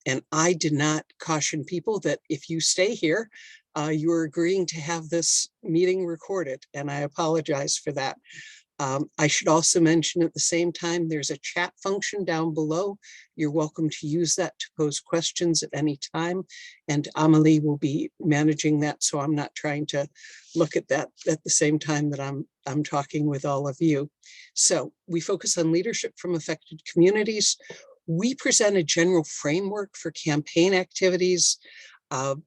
And I did not caution people that if you stay here, you're agreeing to have this meeting recorded, and I apologize for that. I should also mention at the same time, there's a chat function down below. You're welcome to use that to pose questions at any time. And Amelie will be managing that, so I'm not trying to look at that at the same time that I'm talking with all of you. So we focus on leadership from affected communities. We present a general framework for campaign activities,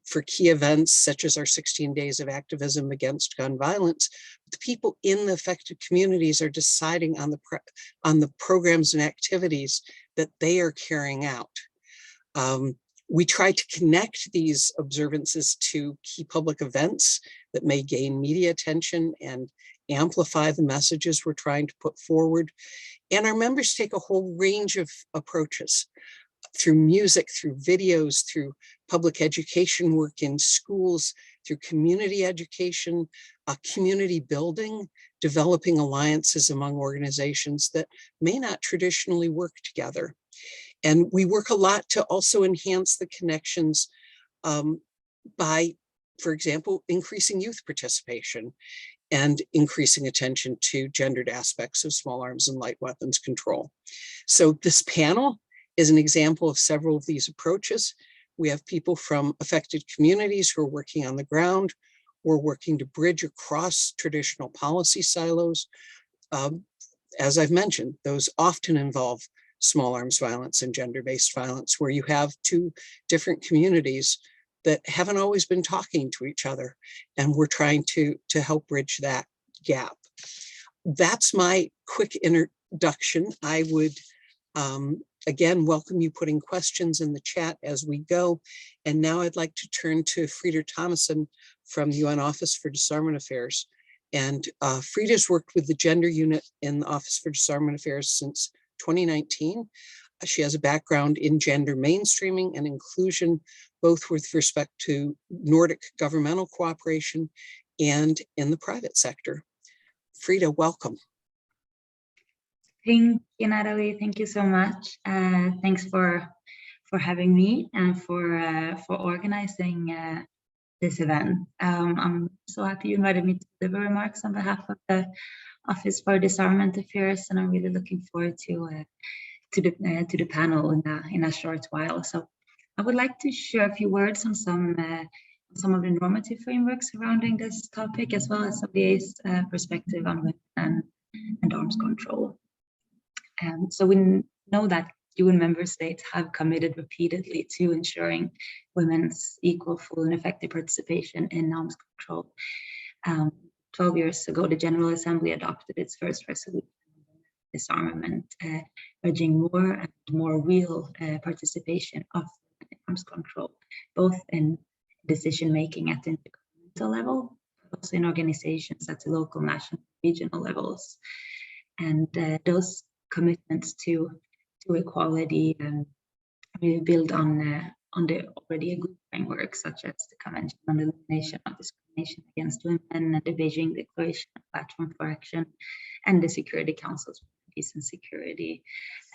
for key events such as our 16 days of activism against gun violence. The people in the affected communities are deciding on the programs and activities that they are carrying out. We try to connect these observances to key public events that may gain media attention and amplify the messages we're trying to put forward. And our members take a whole range of approaches, through music, through videos, through public education work in schools, through community education, community building, developing alliances among organizations that may not traditionally work together. And we work a lot to also enhance the connections by, for example, increasing youth participation and increasing attention to gendered aspects of small arms and light weapons control. So this panel is an example of several of these approaches. We have people from affected communities who are working on the ground. We're working to bridge across traditional policy silos. As I've mentioned, those often involve small arms violence and gender-based violence, where you have two different communities that haven't always been talking to each other. And we're trying to help bridge that gap. That's my quick introduction. I would, again, welcome you putting questions in the chat as we go. And now I'd like to turn to Frida Thomason from the UN Office for Disarmament Affairs. And Frida's worked with the gender unit in the Office for Disarmament Affairs since 2019. She has a background in gender mainstreaming and inclusion, both with respect to Nordic governmental cooperation and in the private sector. Frida, welcome. Thank you, Natalie. Thank you so much. Thanks for having me and for organizing this event. I'm so happy you invited me to deliver remarks on behalf of the Office for Disarmament Affairs, and I'm really looking forward to the panel in a short while. So I would like to share a few words on some of the normative frameworks surrounding this topic, as well as ODA's perspective on women and arms control. So we know that UN member states have committed repeatedly to ensuring women's equal, full, and effective participation in arms control. 12 years ago, the General Assembly adopted its first resolution on disarmament, urging more and more real participation of arms control, both in decision-making at the intergovernmental level, but also in organizations at the local, national, regional levels. And those commitments to equality really build on the already a good framework, such as the Convention on the Elimination of Discrimination Against Women, and the Beijing Declaration of Platform for Action, and the Security Council's Peace and Security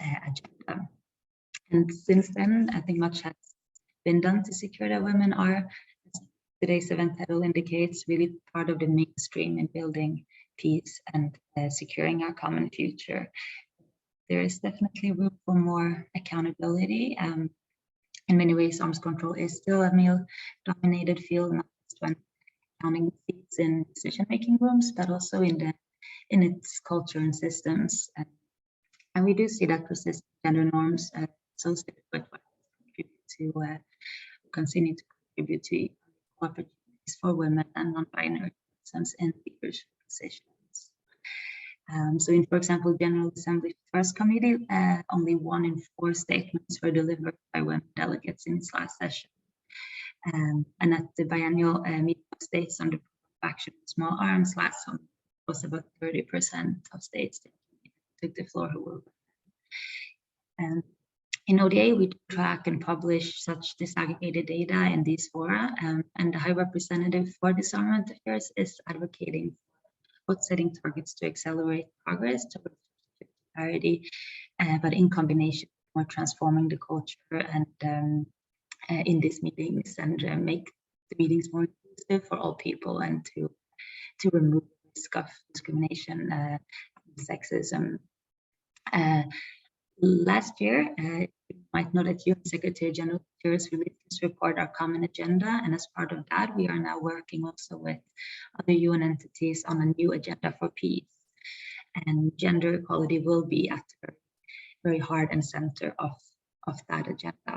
agenda. And since then, I think much has been done to secure that women are, as today's event title indicates, really part of the mainstream in building peace and securing our common future. There is definitely room for more accountability. In many ways, arms control is still a male-dominated field, not just when counting seats in decision-making rooms, but also in its culture and systems. And we do see that persistent gender norms associated with violence continue to contribute to equal opportunities for women and non-binary persons in leadership positions. So in, for example, General Assembly's first committee, only 1 in 4 statements were delivered by women delegates in its last session. And at the biennial meeting of states on the action of small arms last summer, was about 30% of states that took the floor who were women. In ODA, we track and publish such disaggregated data in these fora, and the High Representative for Disarmament Affairs is advocating for setting targets to accelerate progress towards parity, but in combination, more transforming the culture and in these meetings, and make the meetings more inclusive for all people, and to remove the risk of discrimination, sexism. Last year, you might know that UN Secretary General released this report, Our Common Agenda, and as part of that, we are now working also with other UN entities on a new agenda for peace. And gender equality will be at the very heart and center of that agenda.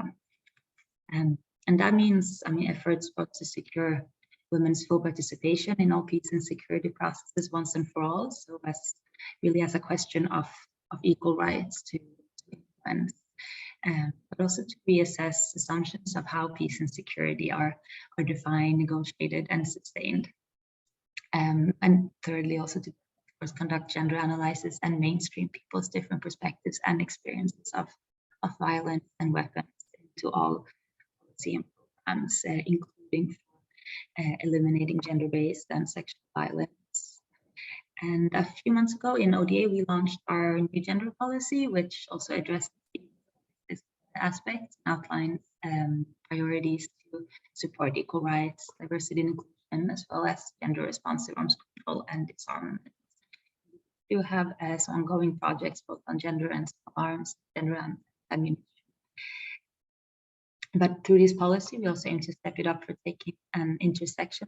And that means, efforts both to secure women's full participation in all peace and security processes once and for all. So as a question of equal rights to influence, but also to reassess assumptions of how peace and security are defined, negotiated, and sustained. And thirdly, also to conduct gender analysis and mainstream people's different perspectives and experiences of violence and weapons into all policy and programs, including eliminating gender-based and sexual violence. And a few months ago in ODA, we launched our new gender policy, which also addressed this aspect, outlines priorities to support equal rights, diversity and inclusion, as well as gender-responsive arms control and disarmament. We do have some ongoing projects both on gender and arms, gender and ammunition. But through this policy, we also aim to step it up for taking an intersection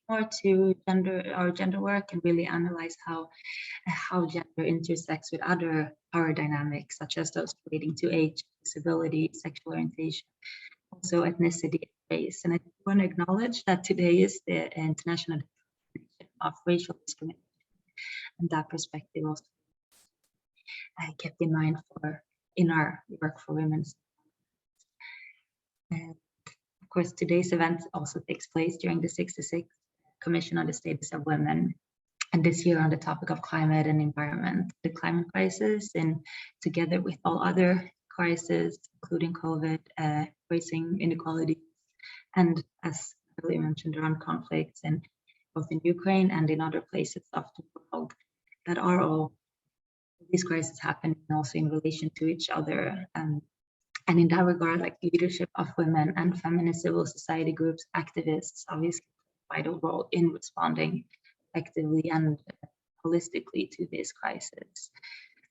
more to gender work, and really analyze how gender intersects with other power dynamics, such as those relating to age, disability, sexual orientation, also ethnicity, race. And I want to acknowledge that today is the International Day of Racial Discrimination, and that perspective also kept in mind in our work for women's. Of course, today's event also takes place during the 66th Commission on the Status of Women, and this year on the topic of climate and environment, the climate crisis, and together with all other crises, including COVID, raising inequality, and as earlier mentioned, around conflicts in both in Ukraine and in other places of the world, that are all these crises happening also in relation to each other. And in that regard, like leadership of women and feminist civil society groups, activists, obviously play a vital role in responding effectively and holistically to this crisis.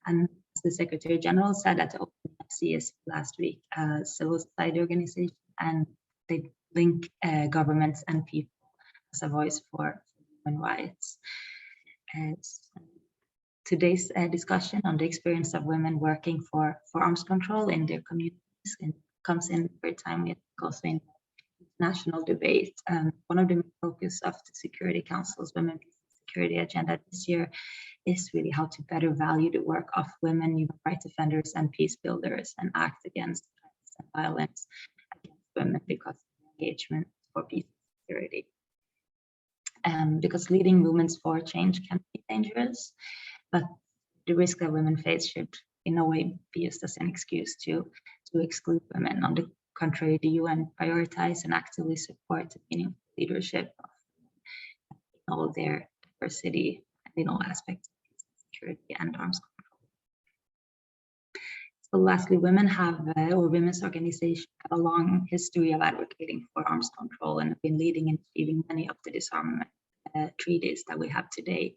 And as the Secretary General said at the OpenFCS last week, civil society organization, and they link governments and people as a voice for human rights. Today's discussion on the experience of women working for arms control in their communities comes in very timely, also in national debate. One of the main focus of the Security Council's Women Peace and Security agenda this year is really how to better value the work of women, human rights defenders, and peace builders, and act against violence against women because of engagement for peace and security. Because leading movements for change can be dangerous, but the risk that women face should in no way be used as an excuse to exclude women. On the contrary, the UN prioritize and actively support the meaningful leadership of in all their diversity and in all aspects of security and arms control. So lastly, women's organizations have a long history of advocating for arms control and have been leading and achieving many of the disarmament treaties that we have today.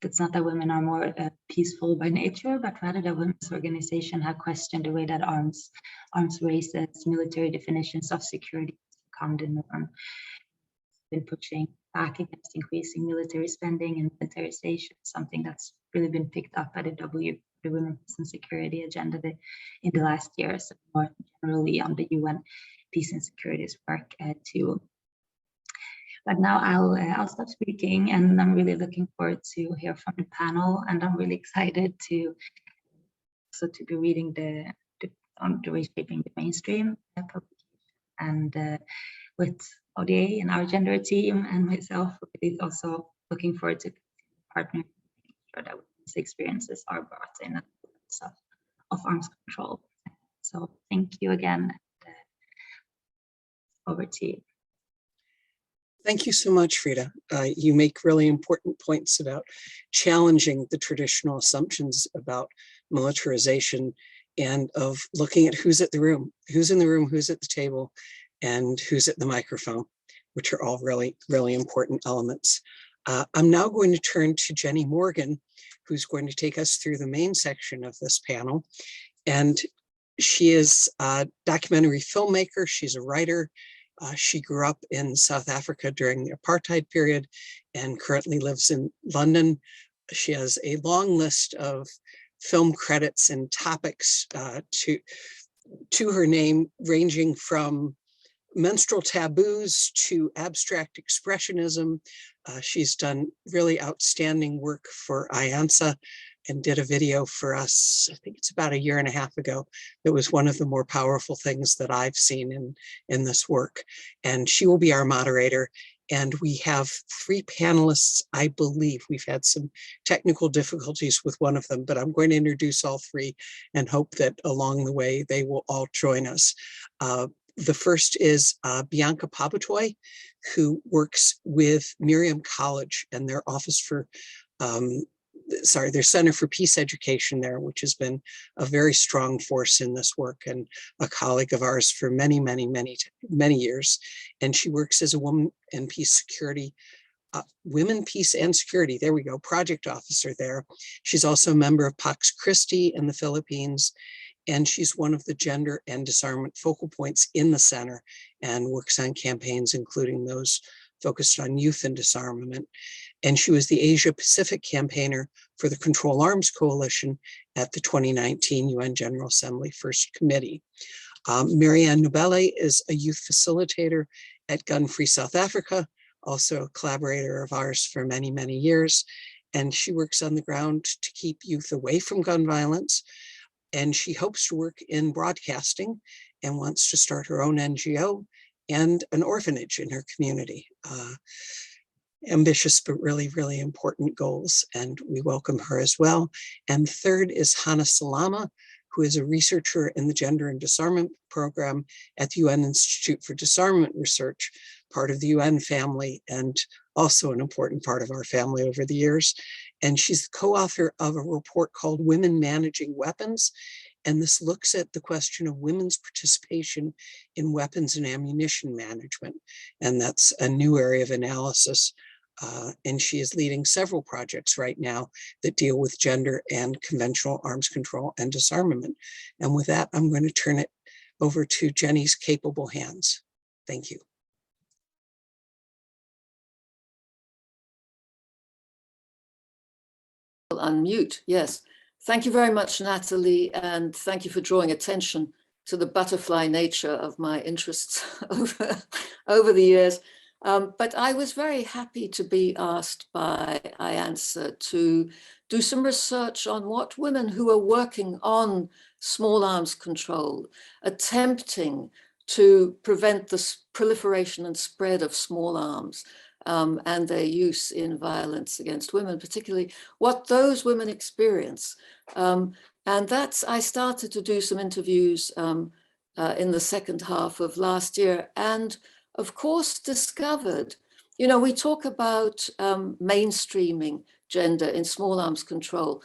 It's not that women are more peaceful by nature, but rather that women's organizations have questioned the way that arms races, military definitions of security become the norm. Been pushing back against increasing military spending and militarization, something that's really been picked up by the Women Peace and Security agenda in the last years, so more generally on the UN peace and security's work too. But now I'll stop speaking, and I'm really looking forward to hear from the panel, and I'm really excited to be reading on the reshaping the mainstream publication, and with ODA and our gender team and myself, really also looking forward to partnering to make sure that women's experiences are brought in of arms control. So thank you again, and over to you. Thank you so much, Frida. You make really important points about challenging the traditional assumptions about militarization and of looking at who's at the room, who's in the room, who's at the table, and who's at the microphone, which are all really, really important elements. I'm now going to turn to Jenny Morgan, who's going to take us through the main section of this panel. And she is a documentary filmmaker. She's a writer. She grew up in South Africa during the apartheid period and currently lives in London. She has a long list of film credits and topics to her name, ranging from menstrual taboos to abstract expressionism. She's done really outstanding work for IANSA and did a video for us, I think it's about 1.5 years ago. It was one of the more powerful things that I've seen in this work. And she will be our moderator. And we have 3 panelists, I believe. We've had some technical difficulties with one of them, but I'm going to introduce all 3 and hope that along the way they will all join us. The first is Bianca Pabatoy, who works with Miriam College and their office for their Center for Peace Education there, which has been a very strong force in this work and a colleague of ours for many, many, many years. And she works as a woman and peace security, women, peace and security, there we go, project officer there. She's also a member of Pax Christi in the Philippines, and she's one of the gender and disarmament focal points in the center and works on campaigns, including those focused on youth and disarmament. And she was the Asia Pacific campaigner for the Control Arms Coalition at the 2019 UN General Assembly First Committee. Marianne Nobele is a youth facilitator at Gun Free South Africa, also a collaborator of ours for many, many years. And she works on the ground to keep youth away from gun violence. And she hopes to work in broadcasting and wants to start her own NGO and an orphanage in her community. Ambitious, but really, really important goals. And we welcome her as well. And third is Hannah Salama, who is a researcher in the Gender and Disarmament Program at the UN Institute for Disarmament Research, part of the UN family, and also an important part of our family over the years. And she's the co-author of a report called Women Managing Weapons. And this looks at the question of women's participation in weapons and ammunition management. And that's a new area of analysis. And she is leading several projects right now that deal with gender and conventional arms control and disarmament. And with that, I'm going to turn it over to Jenny's capable hands. Thank you. Unmute, yes. Thank you very much, Natalie, and thank you for drawing attention to the butterfly nature of my interests over the years. But I was very happy to be asked by IANSA to do some research on what women who are working on small arms control, attempting to prevent the proliferation and spread of small arms, and their use in violence against women, particularly what those women experience. And I started to do some interviews in the second half of last year, and of course discovered, you know, we talk about mainstreaming gender in small arms control.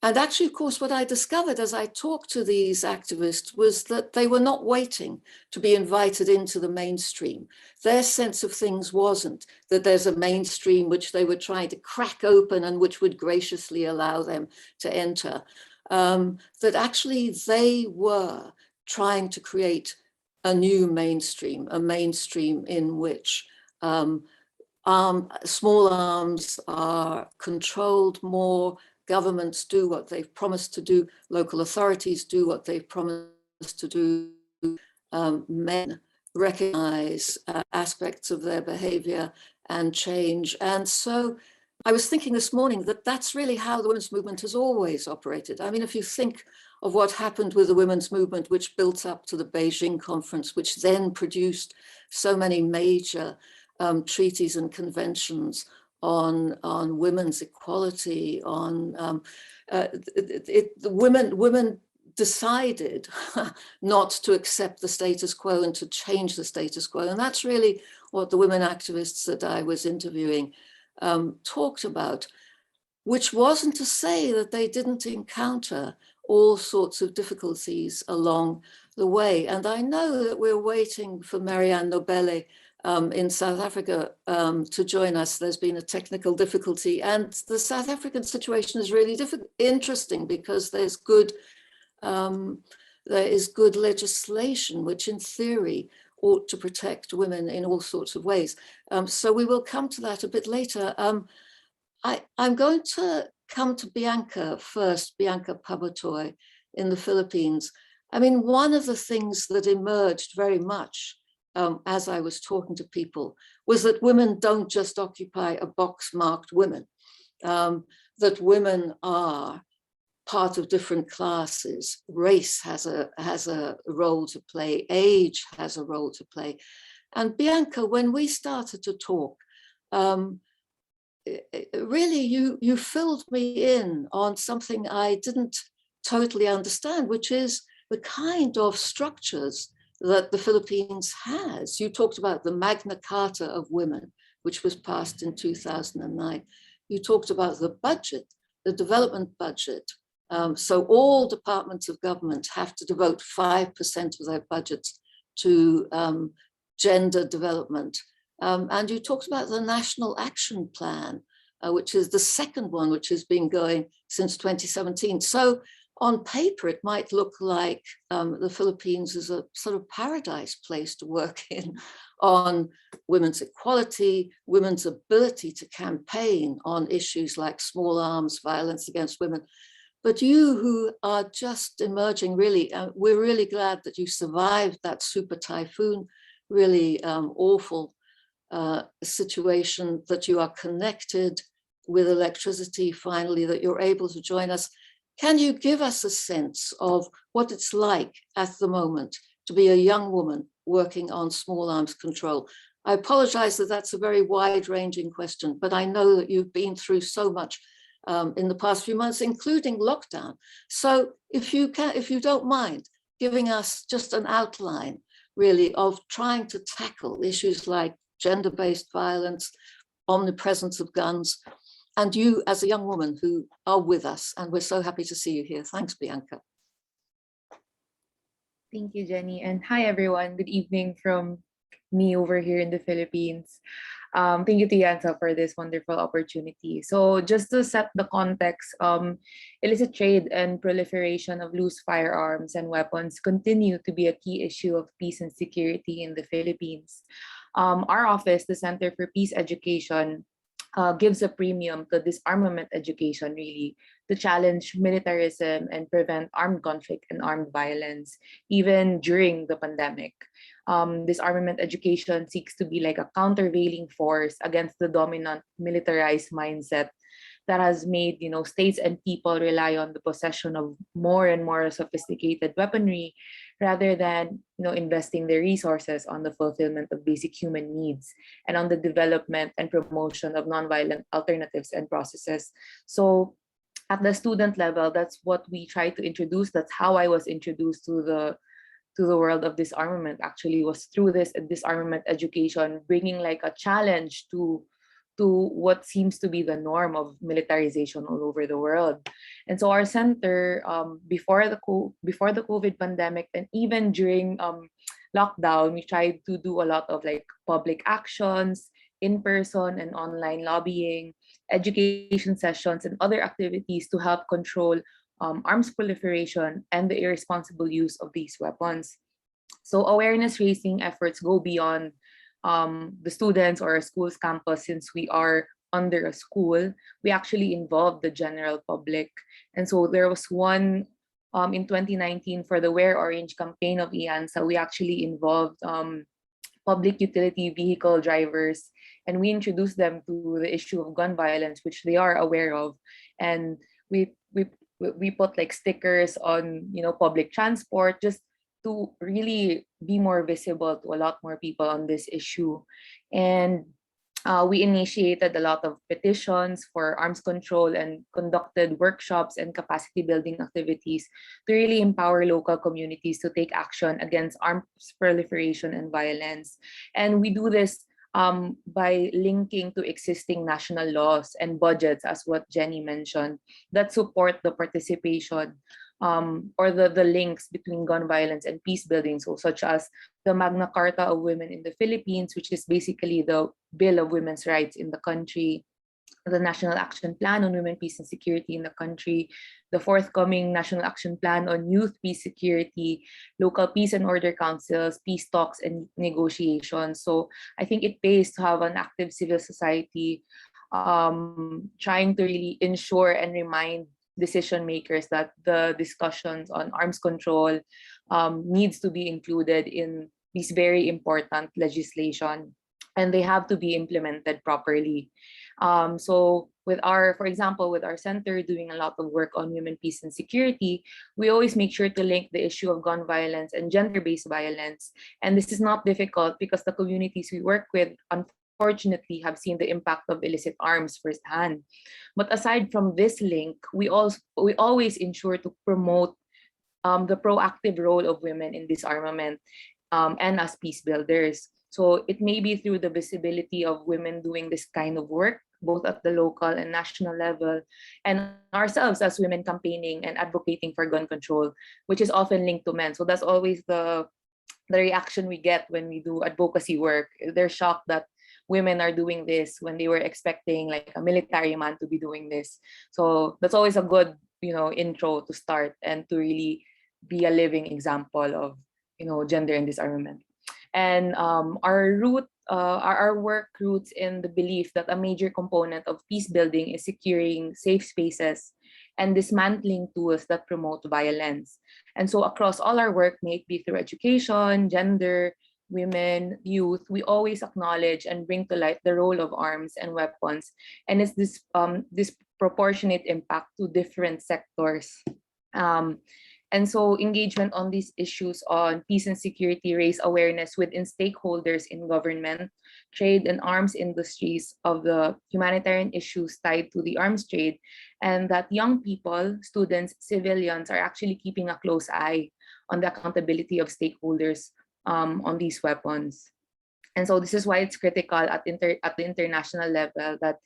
And actually, of course, what I discovered as I talked to these activists was that they were not waiting to be invited into the mainstream. Their sense of things wasn't that there's a mainstream which they were trying to crack open and which would graciously allow them to enter. That actually they were trying to create a new mainstream, a mainstream in which small arms are controlled more, governments do what they've promised to do, local authorities do what they've promised to do, men recognize aspects of their behavior and change. And so I was thinking this morning that that's really how the women's movement has always operated. I mean, if you think of what happened with the women's movement, which built up to the Beijing conference, which then produced so many major treaties and conventions on women's equality, on women decided not to accept the status quo and to change the status quo. And that's really what the women activists that I was interviewing talked about, which wasn't to say that they didn't encounter all sorts of difficulties along the way. And I know that we're waiting for Marianne Nobele in South Africa to join us. There's been a technical difficulty, and the South African situation is really interesting because there is good legislation, which in theory ought to protect women in all sorts of ways. So we will come to that a bit later. I'm going to come to Bianca first, Bianca Pabotoy in the Philippines. I mean, one of the things that emerged very much as I was talking to people was that women don't just occupy a box marked women, that women are part of different classes. Race has a role to play, age has a role to play. And Bianca, when we started to talk, really you filled me in on something I didn't totally understand, which is the kind of structures that the Philippines has. You talked about the Magna Carta of women, which was passed in 2009. You talked about the budget, the development budget. So all departments of government have to devote 5% of their budgets to gender development. And you talked about the National Action Plan, which is the second one, which has been going since 2017. So on paper, it might look like the Philippines is a sort of paradise place to work in on women's equality, women's ability to campaign on issues like small arms, violence against women. But you who are just emerging, really, we're really glad that you survived that super typhoon, really awful situation, that you are connected with electricity finally, that you're able to join us. Can you give us a sense of what it's like at the moment to be a young woman working on small arms control? I apologize that that's a very wide-ranging question, but I know that you've been through so much in the past few months, including lockdown. So if you don't mind giving us just an outline, really, of trying to tackle issues like gender-based violence, omnipresence of guns, and you as a young woman who are with us, and we're so happy to see you here. Thanks, Bianca. Thank you, Jenny. And hi, everyone. Good evening from me over here in the Philippines. Thank you to IANSA for this wonderful opportunity. So just to set the context, illicit trade and proliferation of loose firearms and weapons continue to be a key issue of peace and security in the Philippines. Our office, the Center for Peace Education, gives a premium to disarmament education, really, to challenge militarism and prevent armed conflict and armed violence, even during the pandemic. Disarmament education seeks to be like a countervailing force against the dominant militarized mindset that has made, states and people rely on the possession of more and more sophisticated weaponry rather than, investing their resources on the fulfillment of basic human needs and on the development and promotion of nonviolent alternatives and processes. So at the student level, that's what we try to introduce. That's how I was introduced to the world of disarmament, actually, was through this disarmament education, bringing like a challenge to what seems to be the norm of militarization all over the world. And so our center, before the COVID pandemic and even during lockdown, we tried to do a lot of like public actions, in-person and online lobbying, education sessions, and other activities to help control arms proliferation and the irresponsible use of these weapons. So awareness raising efforts go beyond the students or a school's campus. Since we are under a school, we actually involve the general public. And so there was one in 2019 for the Wear Orange campaign of IANSA. We actually involved public utility vehicle drivers, and we introduced them to the issue of gun violence, which they are aware of. And we put like stickers on public transport, just to really be more visible to a lot more people on this issue. And We initiated a lot of petitions for arms control and conducted workshops and capacity building activities to really empower local communities to take action against arms proliferation and violence. And we do this by linking to existing national laws and budgets, as what Jenny mentioned, that support the participation or the links between gun violence and peace building, so such as the Magna Carta of Women in the Philippines, which is basically the Bill of Women's Rights in the country, the National Action Plan on Women, Peace and Security in the country, the forthcoming National Action Plan on Youth, Peace, Security, local peace and order councils, peace talks and negotiations. So I think it pays to have an active civil society trying to really ensure and remind decision makers that the discussions on arms control needs to be included in these very important legislation, and they have to be implemented properly. So with for example, with our center doing a lot of work on women, peace and security, we always make sure to link the issue of gun violence and gender-based violence. And this is not difficult because the communities we work with, unfortunately, have seen the impact of illicit arms firsthand. But aside from this link, we always ensure to promote the proactive role of women in disarmament and as peace builders. So it may be through the visibility of women doing this kind of work, both at the local and national level, and ourselves as women campaigning and advocating for gun control, which is often linked to men. So that's always the reaction we get when we do advocacy work. They're shocked that women are doing this when they were expecting like a military man to be doing this. So that's always a good, intro to start and to really be a living example of, gender and disarmament. And our work roots in the belief that a major component of peace building is securing safe spaces and dismantling tools that promote violence. And so across all our work, may it be through education, gender, women, youth, we always acknowledge and bring to light the role of arms and weapons. And it's this disproportionate impact to different sectors. And so engagement on these issues on peace and security raise awareness within stakeholders in government, trade and arms industries of the humanitarian issues tied to the arms trade, and that young people, students, civilians are actually keeping a close eye on the accountability of stakeholders on these weapons. And so this is why it's critical at the international level that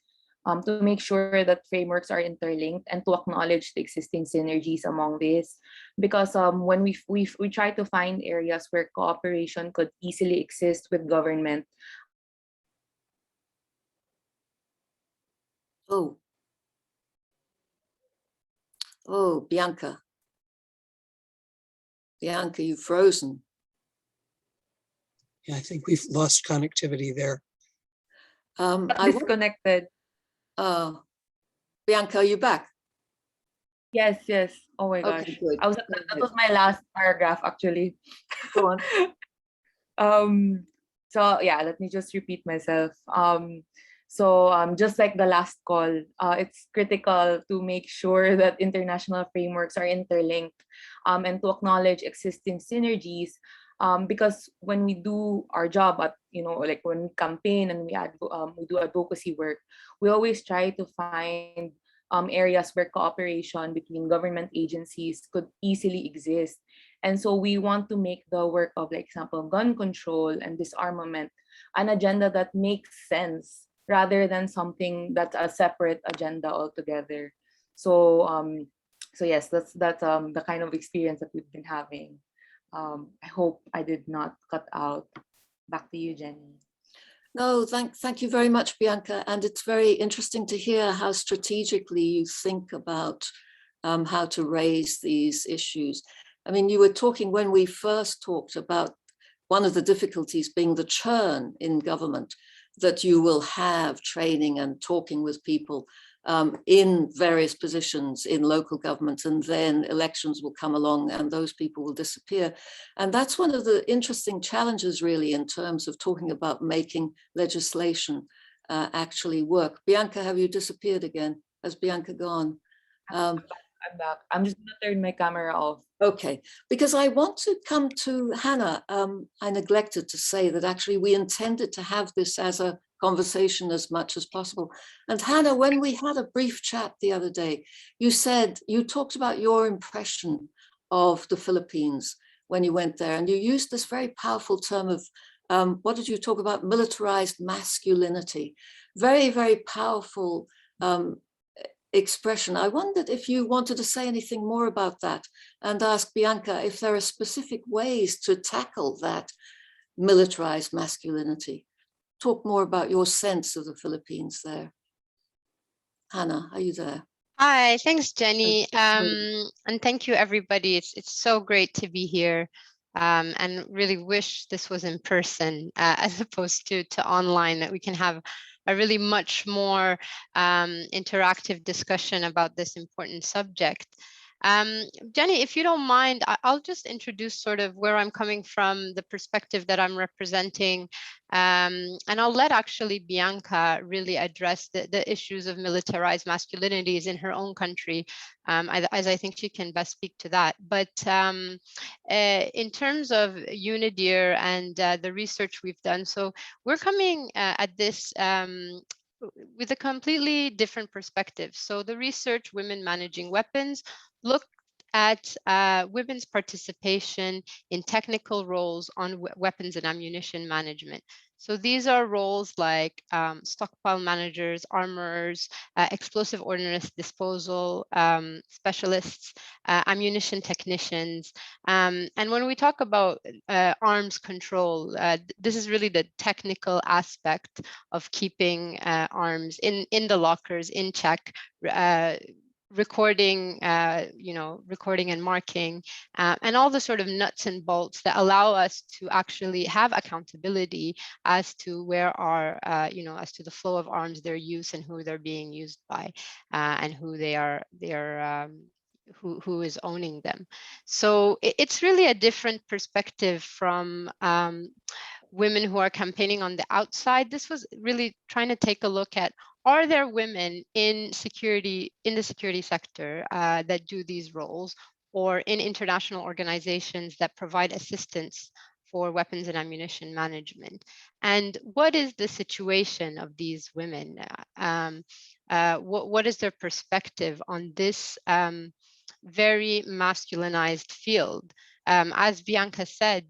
to make sure that frameworks are interlinked and to acknowledge the existing synergies among these. Because when we try to find areas where cooperation could easily exist with government. Oh, Bianca. Bianca, you've frozen. Yeah, I think we've lost connectivity there. I disconnected. Bianca, are you back? Yes. Oh my gosh. Okay, good. That was my last paragraph actually. Go on. So yeah, let me just repeat myself. Just like the last call, it's critical to make sure that international frameworks are interlinked and to acknowledge existing synergies. Because when we do our job at, like when we campaign and we do advocacy work, we always try to find areas where cooperation between government agencies could easily exist. And so we want to make the work of, like, example, gun control and disarmament an agenda that makes sense rather than something that's a separate agenda altogether. So yes, that's the kind of experience that we've been having. I hope I did not cut out. Back to you, Jenny. No, thank you very much, Bianca. And it's very interesting to hear how strategically you think about how to raise these issues. I mean, you were talking when we first talked about one of the difficulties being the churn in government, that you will have training and talking with people in various positions in local governments, and then elections will come along and those people will disappear. And that's one of the interesting challenges really in terms of talking about making legislation actually work. Bianca, have you disappeared again? Has Bianca gone? I'm back. I'm just gonna turn my camera off. Okay, because I want to come to Hannah. I neglected to say that actually we intended to have this as a conversation as much as possible. And Hannah, when we had a brief chat the other day, you talked about your impression of the Philippines when you went there, and you used this very powerful term of, what did you talk about? Militarized masculinity. Very, very powerful expression. I wondered if you wanted to say anything more about that, and ask Bianca if there are specific ways to tackle that militarized masculinity. Talk more about your sense of the Philippines there. Hannah, are you there? Hi, thanks, Jenny. And thank you, everybody. It's so great to be here, and really wish this was in person as opposed to online, that we can have a really much more interactive discussion about this important subject. Jenny, if you don't mind, I'll just introduce sort of where I'm coming from, the perspective that I'm representing, and I'll let actually Bianca really address the issues of militarized masculinities in her own country, as I think she can best speak to that. But in terms of UNIDIR and the research we've done, so we're coming at this with a completely different perspective. So the research, Women Managing Weapons, looked at women's participation in technical roles on weapons and ammunition management. So these are roles like stockpile managers, armorers, explosive ordnance disposal specialists, ammunition technicians. And when we talk about arms control, this is really the technical aspect of keeping arms in the lockers in check, recording, recording and marking, and all the sort of nuts and bolts that allow us to actually have accountability as to where our, as to the flow of arms, their use, and who they're being used by, and who who is owning them. So it's really a different perspective from women who are campaigning on the outside. This was really trying to take a look at, are there women in the security sector that do these roles, or in international organizations that provide assistance for weapons and ammunition management? And what is the situation of these women? What is their perspective on this very masculinized field? As Bianca said,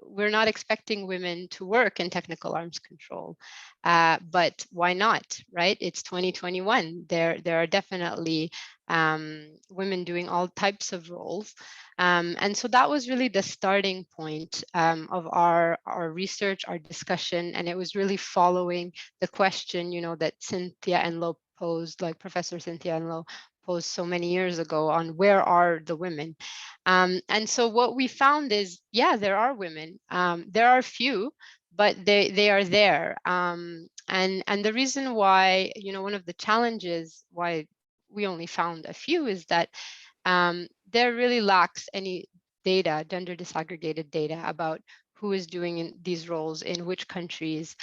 we're not expecting women to work in technical arms control, but why not, right? It's 2021. There are definitely women doing all types of roles. And so that was really the starting point of our research, our discussion. And it was really following the question, that Cynthia Enloe posed, like Professor Cynthia Enloe posed so many years ago, on where are the women? And so what we found is, yeah, there are women. There are few, but they are there. And the reason why, one of the challenges why we only found a few is that there really lacks any data, gender disaggregated data, about who is doing these roles in which countries,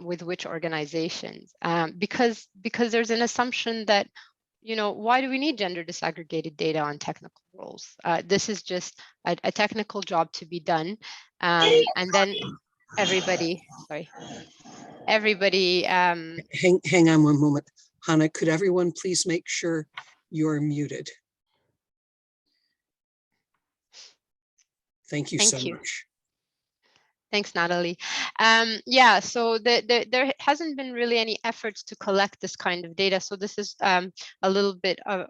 with which organizations, because there's an assumption that, why do we need gender disaggregated data on technical roles? This is just a technical job to be done. And then everybody. Hang on one moment. Hannah, could everyone please make sure you're muted? Thank you so much. Thanks, Natalie. Yeah, so there hasn't been really any efforts to collect this kind of data. So this is a little bit of,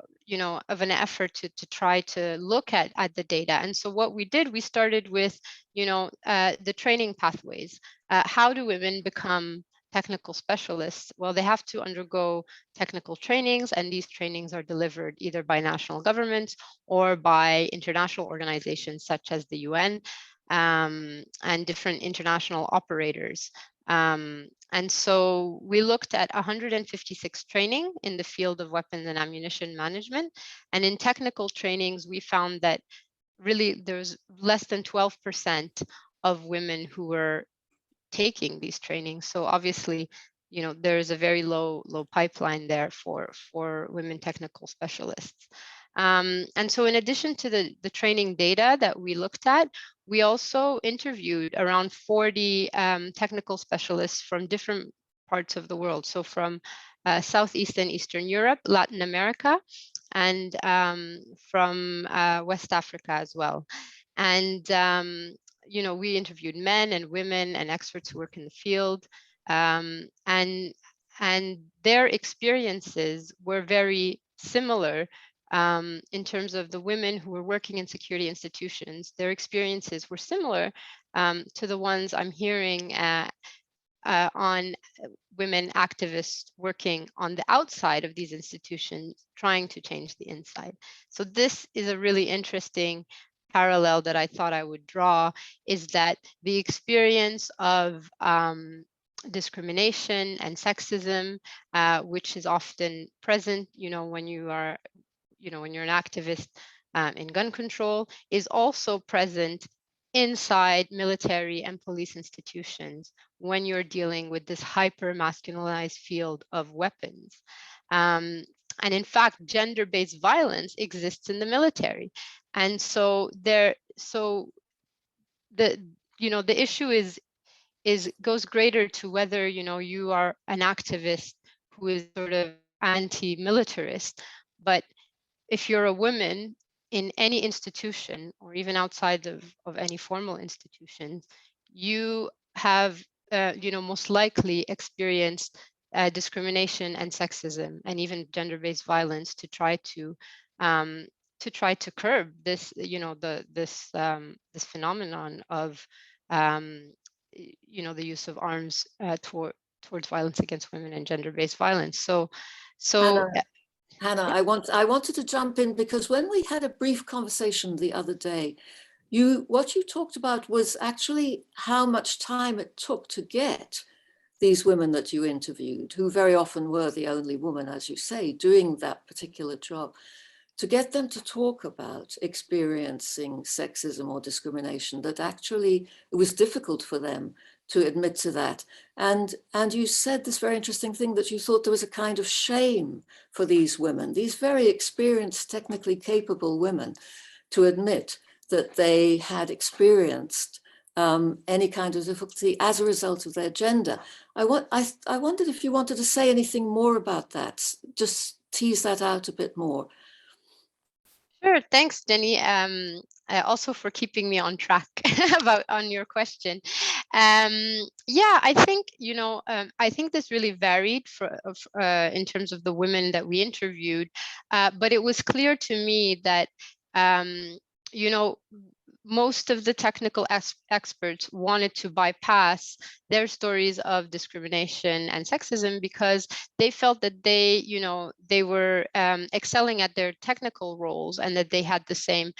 of an effort to try to look at the data. And so what we did, we started with, the training pathways. How do women become technical specialists? Well, they have to undergo technical trainings, and these trainings are delivered either by national governments or by international organizations such as the UN. And different international operators. And so we looked at 156 training in the field of weapons and ammunition management. And in technical trainings, we found that really there's less than 12% of women who were taking these trainings. So obviously, there's a very low pipeline there for women technical specialists. And so in addition to the training data that we looked at, we also interviewed around 40 technical specialists from different parts of the world. So from Southeast and Eastern Europe, Latin America, and from West Africa as well. And, you know, we interviewed men and women and experts who work in the field. And their experiences were very similar in terms of the women who were working in security institutions. Their experiences were similar to the ones I'm hearing on women activists working on the outside of these institutions, trying to change the inside. So this is a really interesting parallel that I thought I would draw, is that the experience of discrimination and sexism, which is often present, you know, when you are, you know, when you're an activist in gun control, is also present inside military and police institutions when you're dealing with this hyper masculinized field of weapons. And in fact, gender-based violence exists in the military. And so the issue goes greater to whether, you know, you are an activist who is sort of anti-militarist, but if you're a woman in any institution or even outside of any formal institutions, you have, you know, most likely experienced discrimination and sexism and even gender-based violence to try to curb this, you know, this phenomenon of, you know, the use of arms towards violence against women and gender-based violence. So. Hannah, I wanted to jump in because when we had a brief conversation the other day, what you talked about was actually how much time it took to get these women that you interviewed, who very often were the only woman, as you say, doing that particular job, to get them to talk about experiencing sexism or discrimination, that actually it was difficult for them to admit to that. And you said this very interesting thing, that you thought there was a kind of shame for these women, these very experienced, technically capable women, to admit that they had experienced any kind of difficulty as a result of their gender. I wondered if you wanted to say anything more about that, just tease that out a bit more. Sure, thanks, Jenny. Also for keeping me on track on your question. Yeah, I think, you know, I think this really varied in terms of the women that we interviewed, but it was clear to me that, you know, most of the technical experts wanted to bypass their stories of discrimination and sexism because they felt that they, you know, they were excelling at their technical roles and that they had the same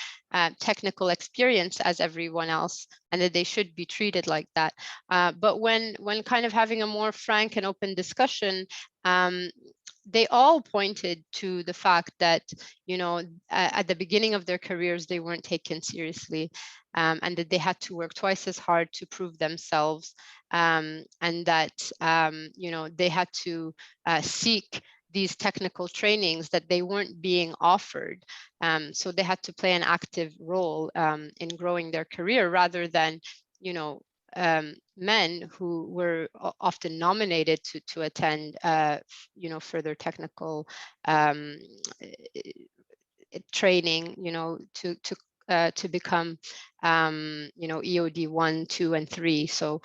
technical experience as everyone else and that they should be treated like that. But when kind of having a more frank and open discussion, they all pointed to the fact that, you know, at the beginning of their careers, they weren't taken seriously, and that they had to work twice as hard to prove themselves, and that, you know, they had to seek these technical trainings that they weren't being offered. So they had to play an active role in growing their career rather than, you know, men who were often nominated to attend, you know, further technical training, you know, to become, you know, EOD 1, 2, and 3. So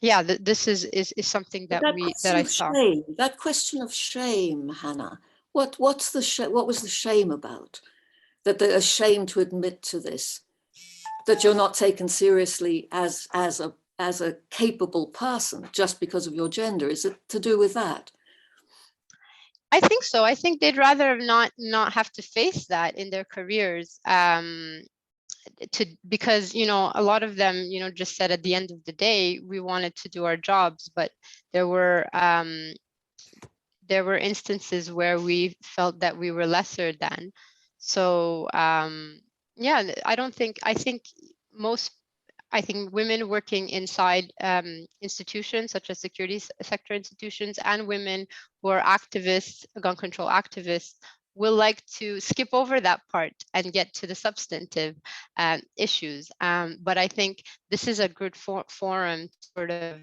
yeah, this is something that I saw. Shame, that question of shame, Hannah. What was the shame about? That they're ashamed to admit to this, that you're not taken seriously as a capable person just because of your gender. Is it to do with that? I think so. I think they'd rather not have to face that in their careers, because, you know, a lot of them, you know, just said at the end of the day, we wanted to do our jobs, but there were instances where we felt that we were lesser than. So yeah, I think women working inside institutions such as security sector institutions and women who are activists, gun control activists, will like to skip over that part and get to the substantive issues. But I think this is a good forum to sort of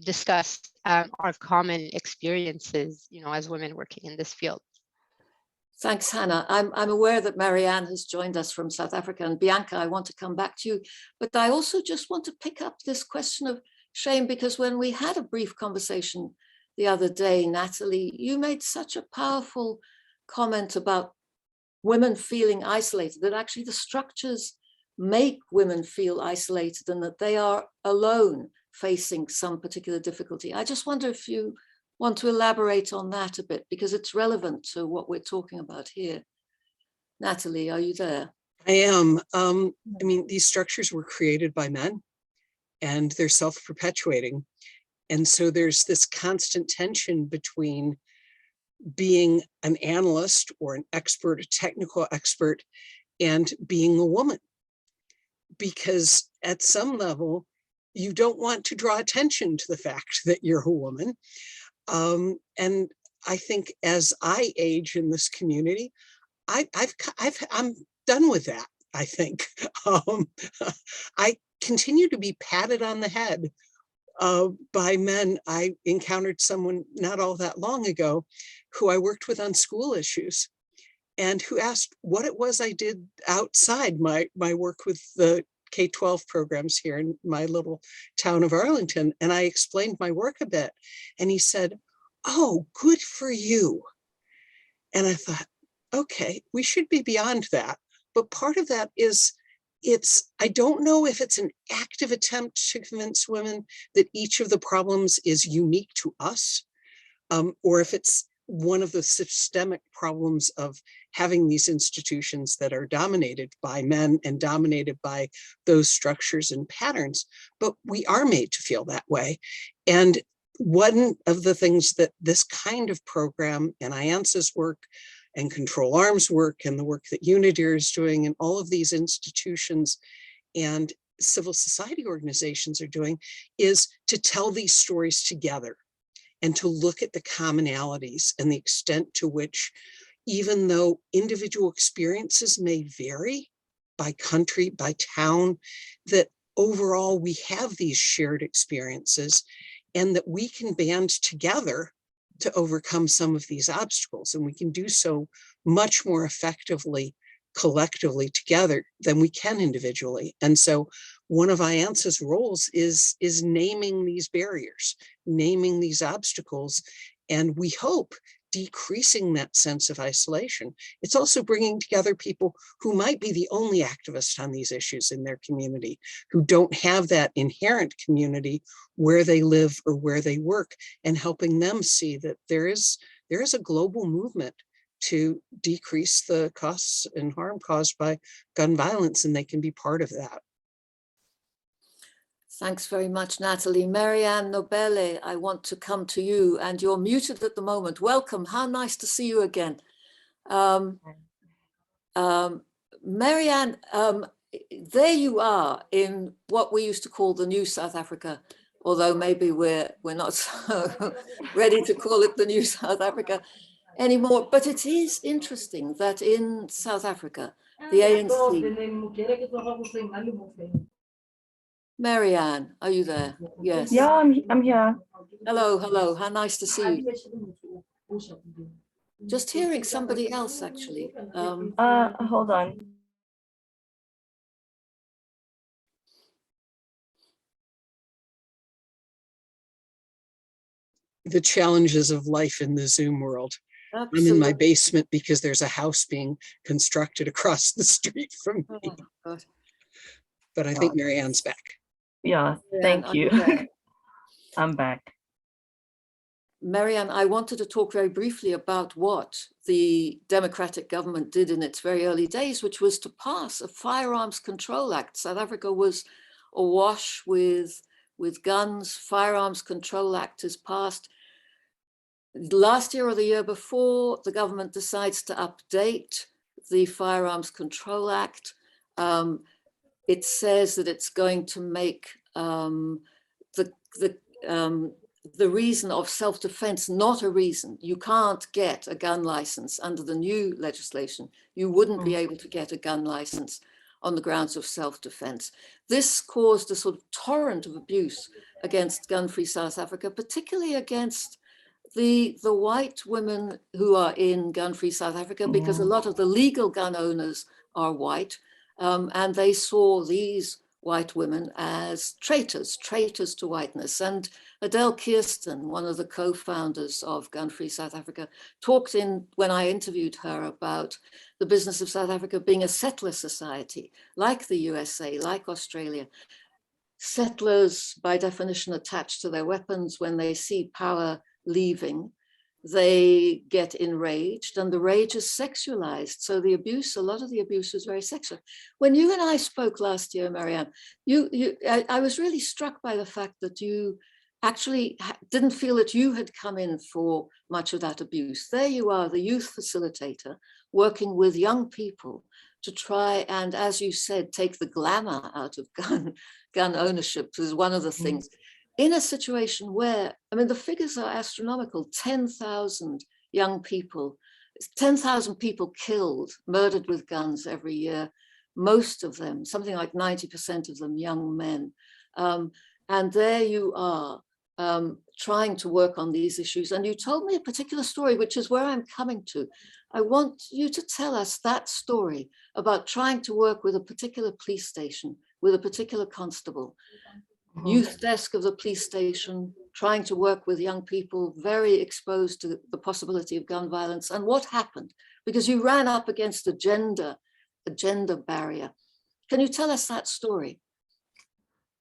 discuss our common experiences, as women working in this field. Thanks, Hannah. I'm aware that Marianne has joined us from South Africa, and Bianca, I want to come back to you, but I also just want to pick up this question of shame, because when we had a brief conversation the other day, Natalie, you made such a powerful comment about women feeling isolated, that actually the structures make women feel isolated and that they are alone facing some particular difficulty. I just wonder if you want to elaborate on that a bit, because it's relevant to what we're talking about here. Natalie, are you there? I am. I mean, these structures were created by men and they're self-perpetuating. And so there's this constant tension between being an analyst or an expert, a technical expert, and being a woman. Because at some level, you don't want to draw attention to the fact that you're a woman. And I think as I age in this community, I'm done with that, I think. I continue to be patted on the head by men. I encountered someone not all that long ago who I worked with on school issues and who asked what it was I did outside my work with the K-12 programs here in my little town of Arlington. And I explained my work a bit. And he said, "Oh, good for you." And I thought, okay, we should be beyond that. But part of that is I don't know if it's an active attempt to convince women that each of the problems is unique to us, or if it's one of the systemic problems of having these institutions that are dominated by men and dominated by those structures and patterns, but we are made to feel that way. And one of the things that this kind of program and IANSA's work and Control Arms work and the work that Unidir is doing and all of these institutions and civil society organizations are doing is to tell these stories together and to look at the commonalities and the extent to which, even though individual experiences may vary by country, by town, that overall we have these shared experiences and that we can band together to overcome some of these obstacles. And we can do so much more effectively, collectively together than we can individually. And so one of IANSA's roles is naming these barriers, naming these obstacles, and we hope decreasing that sense of isolation. It's also bringing together people who might be the only activists on these issues in their community, who don't have that inherent community where they live or where they work, and helping them see that there is a global movement to decrease the costs and harm caused by gun violence, and they can be part of that. Thanks very much, Natalie. Marianne Nobele, I want to come to you, and you're muted at the moment. Welcome. How nice to see you again. Marianne, there you are in what we used to call the new South Africa, although maybe we're not so ready to call it the new South Africa anymore. But it is interesting that in South Africa, the ANC. Marianne, are you there? Yes. Yeah, I'm here. Hello, hello. How nice to see you. Just hearing somebody else, actually. Hold on. The challenges of life in the Zoom world. Absolutely. I'm in my basement because there's a house being constructed across the street from me. Oh, God. But I think Marianne's back. Yeah, thank you. I'm back. Marianne, I wanted to talk very briefly about what the democratic government did in its very early days, which was to pass a Firearms Control Act. South Africa was awash with guns. Firearms Control Act is passed. Last year or the year before, the government decides to update the Firearms Control Act. It says that it's going to make the reason of self-defense not a reason. You can't get a gun license under the new legislation. You wouldn't be able to get a gun license on the grounds of self-defense. This caused a sort of torrent of abuse against gun-free South Africa, particularly against the white women who are in gun-free South Africa, because a lot of the legal gun owners are white, and they saw these white women as traitors to whiteness. And Adele Kirsten, one of the co-founders of Gun-Free South Africa, talked in, when I interviewed her, about the business of South Africa being a settler society, like the USA, like Australia. Settlers, by definition, attached to their weapons. When they see power leaving, they get enraged, and the rage is sexualized. So the abuse, a lot of the abuse was very sexual. When you and I spoke last year, Marianne, I was really struck by the fact that you actually didn't feel that you had come in for much of that abuse. There you are, the youth facilitator, working with young people to try and, as you said, take the glamour out of gun ownership is one of the things. In a situation where, I mean, the figures are astronomical, 10,000 young people, 10,000 people killed, murdered with guns every year, most of them, something like 90% of them, young men. And there you are, trying to work on these issues. And you told me a particular story, which is where I'm coming to. I want you to tell us that story about trying to work with a particular police station, with a particular constable, youth desk of the police station, trying to work with young people very exposed to the possibility of gun violence, and what happened, because you ran up against a gender barrier. Can you tell us that story?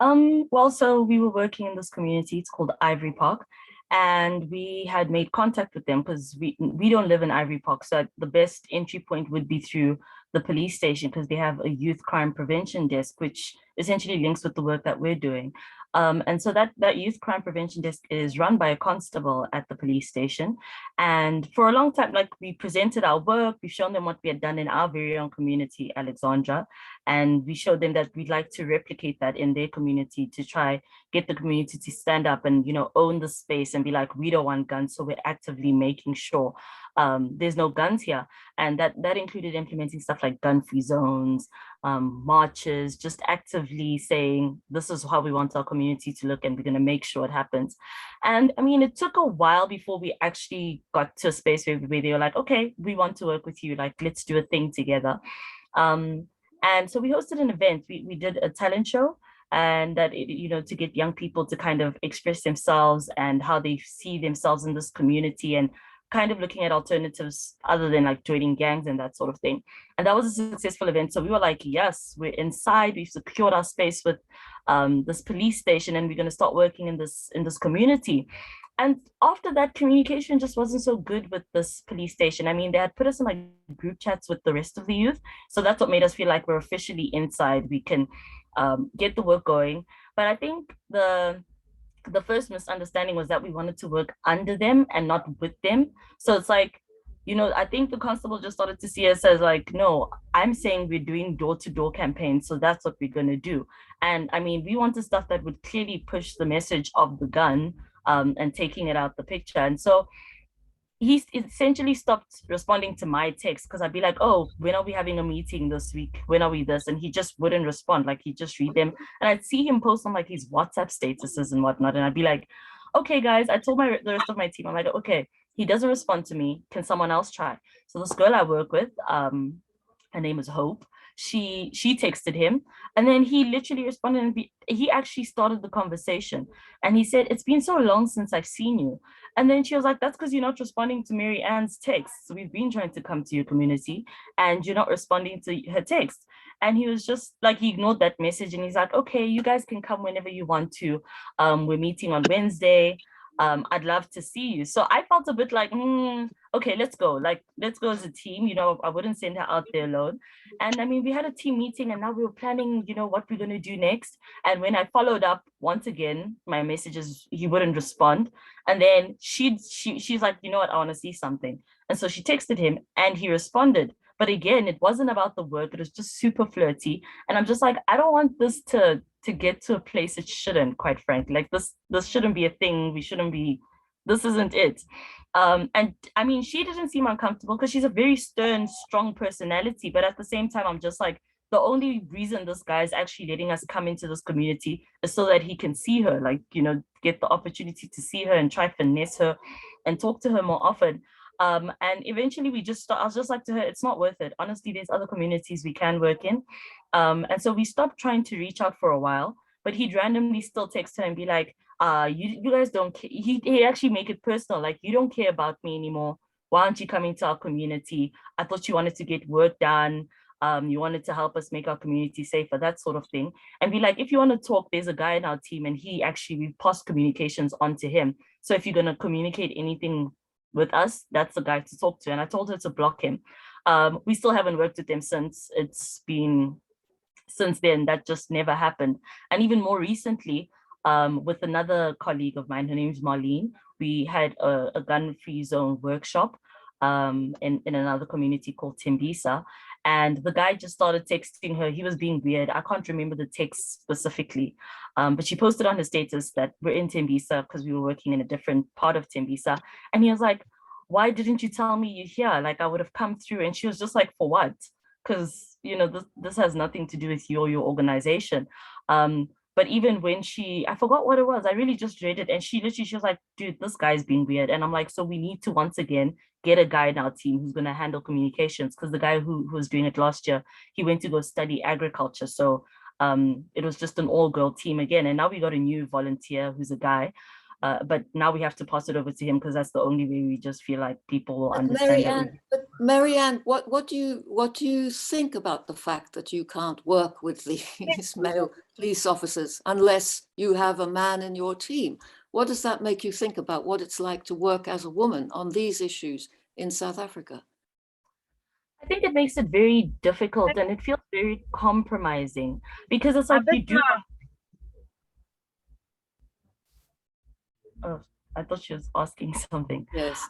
Well, so we were working in this community, it's called Ivory Park, and we had made contact with them because we don't live in Ivory Park, so the best entry point would be through the police station, because they have a youth crime prevention desk, which essentially links with the work that we're doing. And so that youth crime prevention desk is run by a constable at the police station. And for a long time, like, we presented our work, we've shown them what we had done in our very own community, Alexandra, and we showed them that we'd like to replicate that in their community to try get the community to stand up and, own the space and be like, we don't want guns, so we're actively making sure there's no guns here. And that included implementing stuff like gun-free zones, marches, just actively saying, this is how we want our community to look, and we're going to make sure it happens. And I mean, it took a while before we actually got to a space where they were like, okay, we want to work with you, like, let's do a thing together. And so we hosted an event, we did a talent show, and that, to get young people to kind of express themselves and how they see themselves in this community, and kind of looking at alternatives other than like joining gangs and that sort of thing. And that was a successful event. So we were like, yes, we're inside, we've secured our space with this police station, and we're going to start working in this community. And after that, communication just wasn't so good with this police station. I mean, they had put us in like group chats with the rest of the youth. So that's what made us feel like we're officially inside. We can get the work going. But I think the first misunderstanding was that we wanted to work under them and not with them. So it's like, I think the constable just started to see us as like, no, I'm saying we're doing door-to-door campaigns, so that's what we're going to do. And I mean, we wanted stuff that would clearly push the message of the gun and taking it out the picture. And so he essentially stopped responding to my text, because I'd be like, oh, when are we having a meeting this week? When are we this? And he just wouldn't respond. Like, he'd just read them. And I'd see him post on like his WhatsApp statuses and whatnot. And I'd be like, okay, guys, I told the rest of my team, I'm like, okay, he doesn't respond to me. Can someone else try? So this girl I work with, her name is Hope. She texted him, and then he literally responded, and he actually started the conversation. And he said, it's been so long since I've seen you. And then she was like, that's because you're not responding to Mary Ann's texts. We've been trying to come to your community and you're not responding to her text. And he was just like, he ignored that message, and he's like, okay, you guys can come whenever you want to. We're meeting on Wednesday. I'd love to see you. So I felt a bit like, okay, let's go. Like, let's go as a team. I wouldn't send her out there alone. And I mean, we had a team meeting, and now we were planning, what we're going to do next. And when I followed up once again, my messages, he wouldn't respond. And then she's like, you know what, I want to see something. And so she texted him, and he responded. But again, it wasn't about the work. It was just super flirty. And I'm just like, I don't want this to to get to a place it shouldn't, quite frankly. Like this shouldn't be a thing. We shouldn't be, this isn't it. And I mean, she didn't seem uncomfortable because she's a very stern, strong personality. But at the same time, I'm just like, the only reason this guy is actually letting us come into this community is so that he can see her, like, you know, get the opportunity to see her and try finesse her and talk to her more often. And eventually I was just like to her, it's not worth it. Honestly, there's other communities we can work in. And so we stopped trying to reach out for a while, but he'd randomly still text her and be like, you guys don't care. He actually make it personal, like, you don't care about me anymore. Why aren't you coming to our community? I thought you wanted to get work done. You wanted to help us make our community safer, that sort of thing. And be like, if you want to talk, there's a guy in our team, and we passed communications onto him. So if you're going to communicate anything with us, that's the guy to talk to. And I told her to block him. We still haven't worked with him since. Since then, that just never happened. And even more recently, with another colleague of mine, her name is Marlene, we had a gun-free zone workshop in another community called Tembisa. And the guy just started texting her. He was being weird. I can't remember the text specifically, but she posted on her status that we're in Tembisa because we were working in a different part of Tembisa. And he was like, why didn't you tell me you're here? Like, I would have come through. And she was just like, for what? Because, you know, this has nothing to do with you or your organization. But even when I forgot what it was, I really just read it. And she was like, dude, this guy's being weird. And I'm like, so we need to once again get a guy in our team who's going to handle communications, because the guy who was doing it last year, he went to go study agriculture. So it was just an all-girl team again. And now we got a new volunteer who's a guy. But now we have to pass it over to him because that's the only way we just feel like people will understand. Marianne, what do you think about the fact that you can't work with these male police officers unless you have a man in your team? What does that make you think about what it's like to work as a woman on these issues in South Africa? I think it makes it very difficult, and it feels very compromising, because it's like you do. Oh, I thought she was asking something. Yes.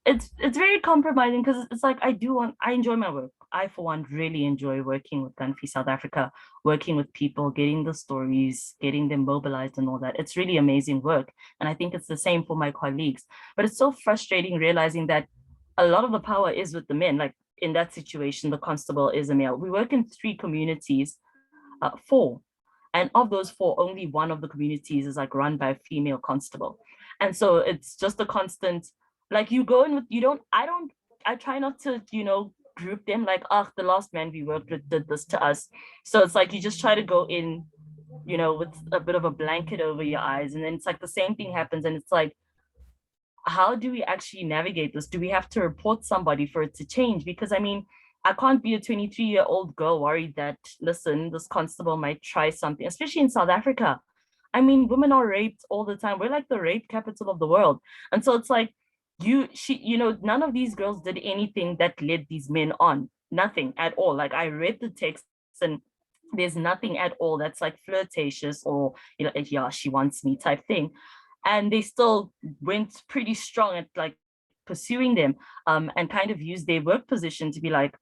It's very compromising, because it's like I enjoy my work. I, for one, really enjoy working with Gun Free South Africa, working with people, getting the stories, getting them mobilized and all that. It's really amazing work. And I think it's the same for my colleagues. But it's so frustrating realizing that a lot of the power is with the men. Like in that situation, the constable is a male. We work in 3 communities, 4. And of those 4, only one of the communities is like run by a female constable. And so it's just a constant, like you go in with, I try not to, group them like, the last man we worked with did this to us. So it's like, you just try to go in, with a bit of a blanket over your eyes. And then it's like the same thing happens. And it's like, how do we actually navigate this? Do we have to report somebody for it to change? Because I mean, I can't be a 23-year-old girl worried that, listen, this constable might try something, especially in South Africa. I mean, women are raped all the time. We're like the rape capital of the world. And so it's like, none of these girls did anything that led these men on. Nothing at all. Like I read the texts and there's nothing at all that's like flirtatious or, yeah, she wants me type thing. And they still went pretty strong at like pursuing them, and kind of used their work position to be like,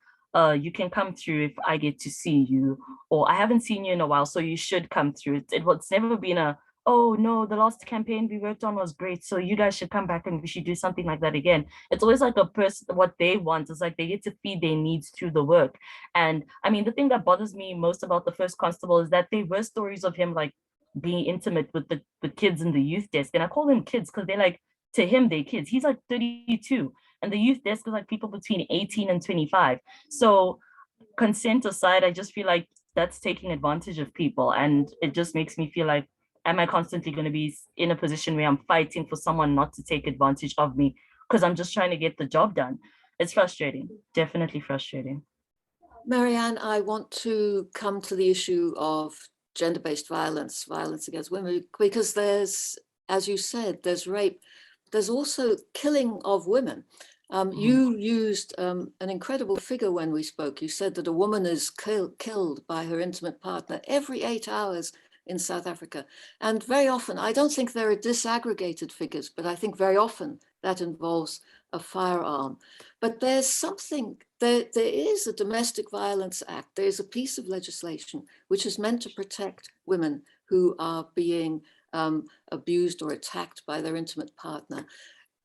you can come through if I get to see you, or I haven't seen you in a while, so you should come through. It's never been a, oh no, the last campaign we worked on was great, so you guys should come back and we should do something like that again. It's always like a person, what they want is like they get to feed their needs through the work. And I mean, the thing that bothers me most about the first constable is that there were stories of him like being intimate with the kids in the youth desk. And I call them kids because they're like, to him, they're kids. He's like 32. And the youth desk is like people between 18 and 25. So consent aside, I just feel like that's taking advantage of people. And it just makes me feel like, am I constantly going to be in a position where I'm fighting for someone not to take advantage of me because I'm just trying to get the job done? It's frustrating, definitely frustrating. Marianne, I want to come to the issue of gender-based violence, violence against women, because there's, as you said, there's rape. There's also killing of women. You used an incredible figure when we spoke. You said that a woman is killed by her intimate partner every 8 hours in South Africa. And very often, I don't think there are disaggregated figures, but I think very often that involves a firearm. But there's something, there is a Domestic Violence Act. There's a piece of legislation which is meant to protect women who are being abused or attacked by their intimate partner.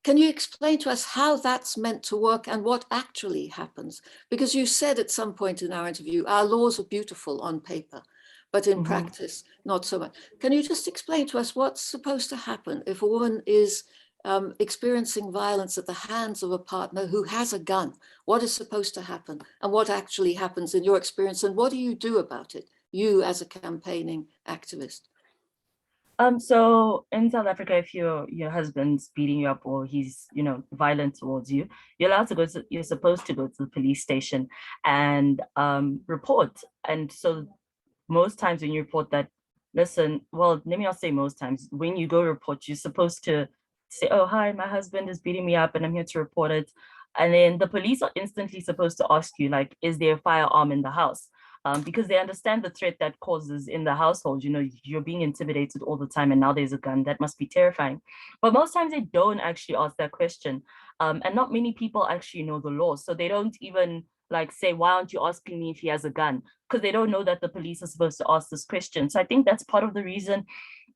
Can you explain to us how that's meant to work and what actually happens? Because you said at some point in our interview, our laws are beautiful on paper, but in practice, not so much. Can you just explain to us what's supposed to happen if a woman is experiencing violence at the hands of a partner who has a gun? What is supposed to happen and what actually happens in your experience, and what do you do about it, you as a campaigning activist? So in South Africa, if your husband's beating you up or he's, violent towards you, you're supposed to go to the police station and report. And so most times when you report that, listen, well, let me not say most times, when you go report, you're supposed to say, oh, hi, my husband is beating me up and I'm here to report it. And then the police are instantly supposed to ask you, like, is there a firearm in the house? Because they understand the threat that causes in the household. You're being intimidated all the time and now there's a gun. That must be terrifying. But most times they don't actually ask that question. And not many people actually know the law. So they don't even like say, why aren't you asking me if he has a gun? Because they don't know that the police are supposed to ask this question. So I think that's part of the reason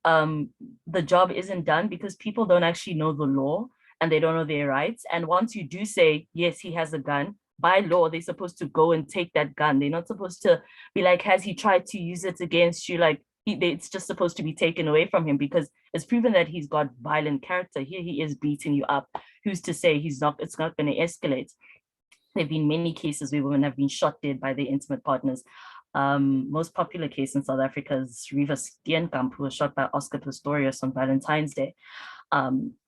the job isn't done, because people don't actually know the law and they don't know their rights. And once you do say, yes, he has a gun, by law, they're supposed to go and take that gun. They're not supposed to be like, has he tried to use it against you? Like, it's just supposed to be taken away from him because it's proven that he's got violent character. Here he is beating you up. Who's to say it's not going to escalate? There have been many cases where women have been shot dead by their intimate partners. Most popular case in South Africa is Riva Steenkamp, who was shot by Oscar Pistorius on Valentine's Day.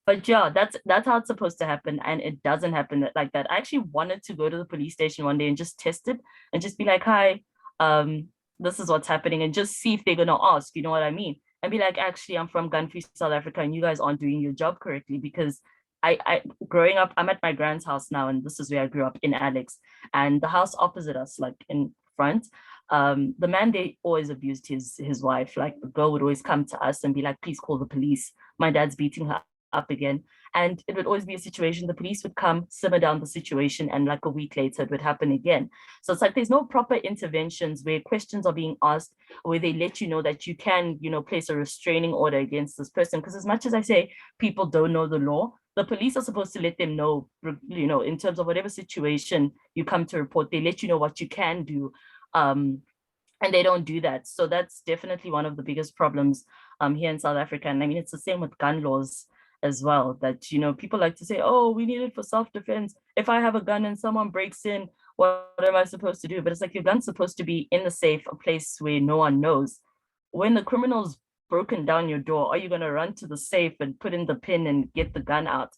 But yeah, that's how it's supposed to happen, and it doesn't happen like that. I actually wanted to go to the police station one day and just test it and just be like, hi, this is what's happening, and just see if they're gonna ask, you know what I mean? And be like, actually, I'm from gun-free South Africa and you guys aren't doing your job correctly. Because I growing up, I'm at my grand's house now, and this is where I grew up in Alex, and the house opposite us, like in front, the man, they always abused his wife. Like, the girl would always come to us and be like, please call the police, my dad's beating her up again. And it would always be a situation, the police would come, simmer down the situation, and like a week later it would happen again. So it's like there's no proper interventions where questions are being asked, where they let you know that you can, place a restraining order against this person. Because as much as I say people don't know the law, the police are supposed to let them know, in terms of whatever situation you come to report, they let you know what you can do. And they don't do that. So that's definitely one of the biggest problems here in South Africa. And I mean, it's the same with gun laws as well, that, people like to say, oh, we need it for self-defense. If I have a gun and someone breaks in, what am I supposed to do? But it's like, your gun's supposed to be in the safe, a place where no one knows. When the criminal's broken down your door, are you going to run to the safe and put in the pin and get the gun out?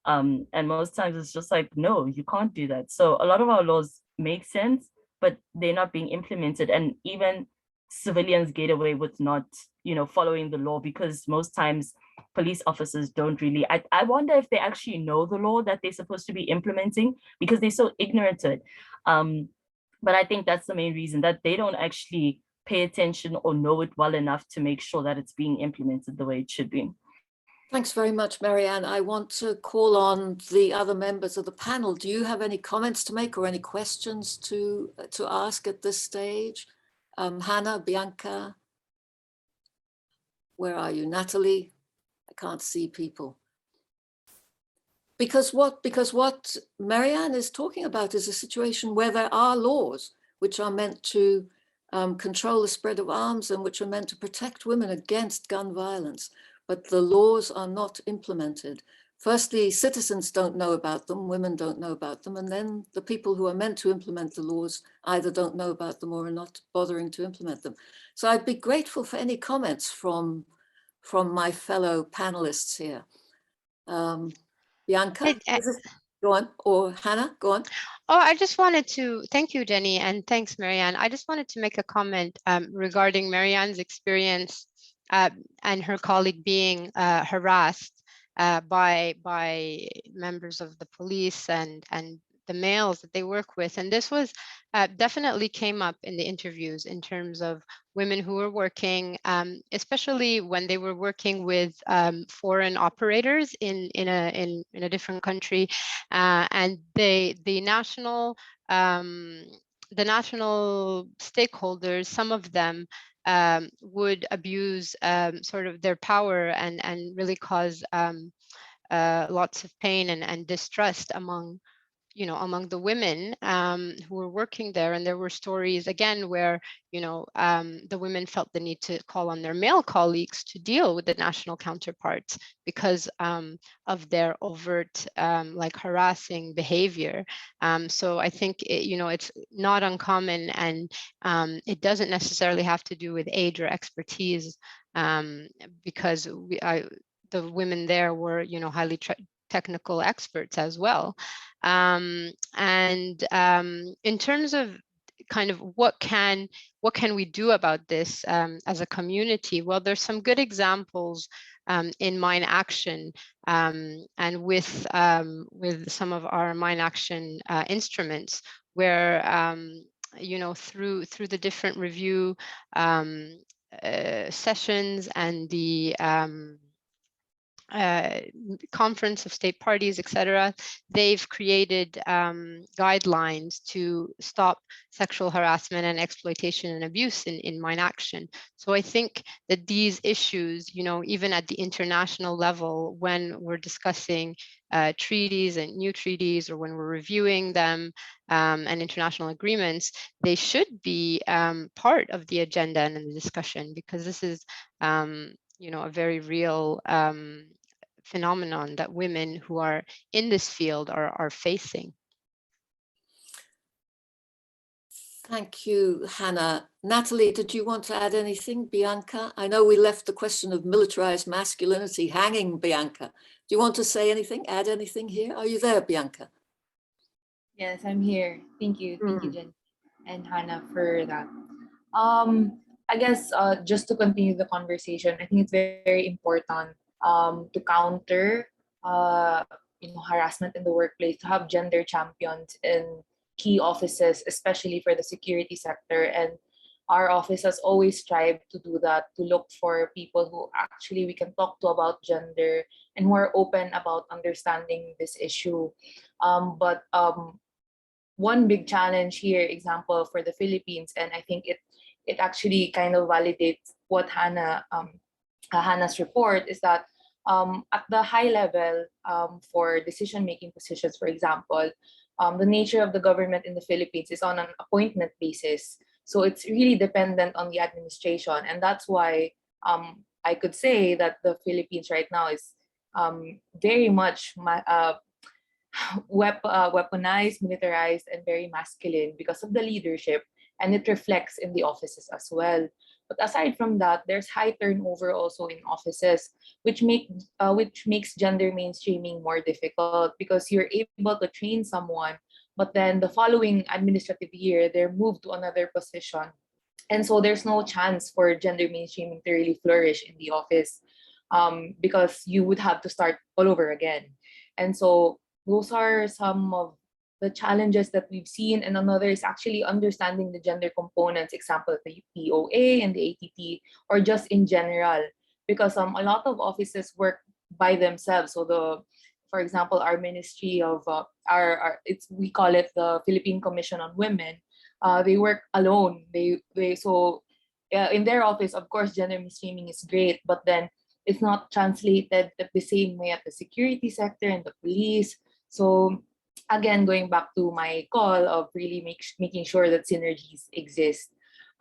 And most times it's just like, no, you can't do that. So a lot of our laws make sense, but they're not being implemented. And even civilians get away with not, following the law, because most times police officers don't really, I wonder if they actually know the law that they're supposed to be implementing, because they're so ignorant to it. But I think that's the main reason, that they don't actually pay attention or know it well enough to make sure that it's being implemented the way it should be. Thanks very much, Marianne. I want to call on the other members of the panel. Do you have any comments to make or any questions to ask at this stage? Hannah, Bianca, where are you? Natalie? I can't see people. Because what Marianne is talking about is a situation where there are laws which are meant to control the spread of arms and which are meant to protect women against gun violence, but the laws are not implemented. Firstly, citizens don't know about them, women don't know about them, and then the people who are meant to implement the laws either don't know about them or are not bothering to implement them. So I'd be grateful for any comments from my fellow panelists here. Bianca, go on, or Hannah, go on. Oh, I just wanted to, thank you, Jenny, and thanks, Marianne. I just wanted to make a comment regarding Marianne's experience and her colleague being harassed by members of the police and the males that they work with. And this was definitely came up in the interviews in terms of women who were working, especially when they were working with foreign operators in a different country, and the national stakeholders, some of them would abuse sort of their power and really cause lots of pain and distrust among the women who were working there. And there were stories again where the women felt the need to call on their male colleagues to deal with the national counterparts because of their overt like harassing behavior. So I think it's not uncommon, and it doesn't necessarily have to do with age or expertise, because the women there were highly technical experts as well. And in terms of kind of what can we do about this as a community? Well, there's some good examples in Mine Action, and with some of our Mine Action instruments, where through the different review sessions and the conference of state parties, etc., they've created guidelines to stop sexual harassment and exploitation and abuse in Mine Action. So I think that these issues, even at the international level, when we're discussing treaties and new treaties, or when we're reviewing them and international agreements, they should be part of the agenda and in the discussion, because this is a very real phenomenon that women who are in this field are facing. Thank you, Hannah. Natalie, did you want to add anything? Bianca? I know we left the question of militarized masculinity hanging, Bianca. Do you want to say anything, add anything here? Are you there, Bianca? Yes, I'm here. Thank you, Jen and Hannah, for that. I guess just to continue the conversation, I think it's very important to counter harassment in the workplace, to have gender champions in key offices, especially for the security sector. And our office has always strived to do that, to look for people who actually we can talk to about gender and who are open about understanding this issue. But one big challenge here, example for the Philippines, and I think it actually kind of validates what Hannah's report, is that at the high level, for decision-making positions, for example, the nature of the government in the Philippines is on an appointment basis. So it's really dependent on the administration. And that's why I could say that the Philippines right now is very much weaponized, militarized, and very masculine because of the leadership, and it reflects in the offices as well. But aside from that, there's high turnover also in offices, which makes gender mainstreaming more difficult, because you're able to train someone, but then the following administrative year, they're moved to another position. And so there's no chance for gender mainstreaming to really flourish in the office, because you would have to start all over again. And so those are some of the challenges that we've seen. And another is actually understanding the gender components, example, the POA and the ATT, or just in general, because a lot of offices work by themselves. So for example, our ministry of we call it the Philippine Commission on Women. They work alone. So in their office, of course, gender mainstreaming is great, but then it's not translated the same way at the security sector and the police. So again, going back to my call of really making sure that synergies exist.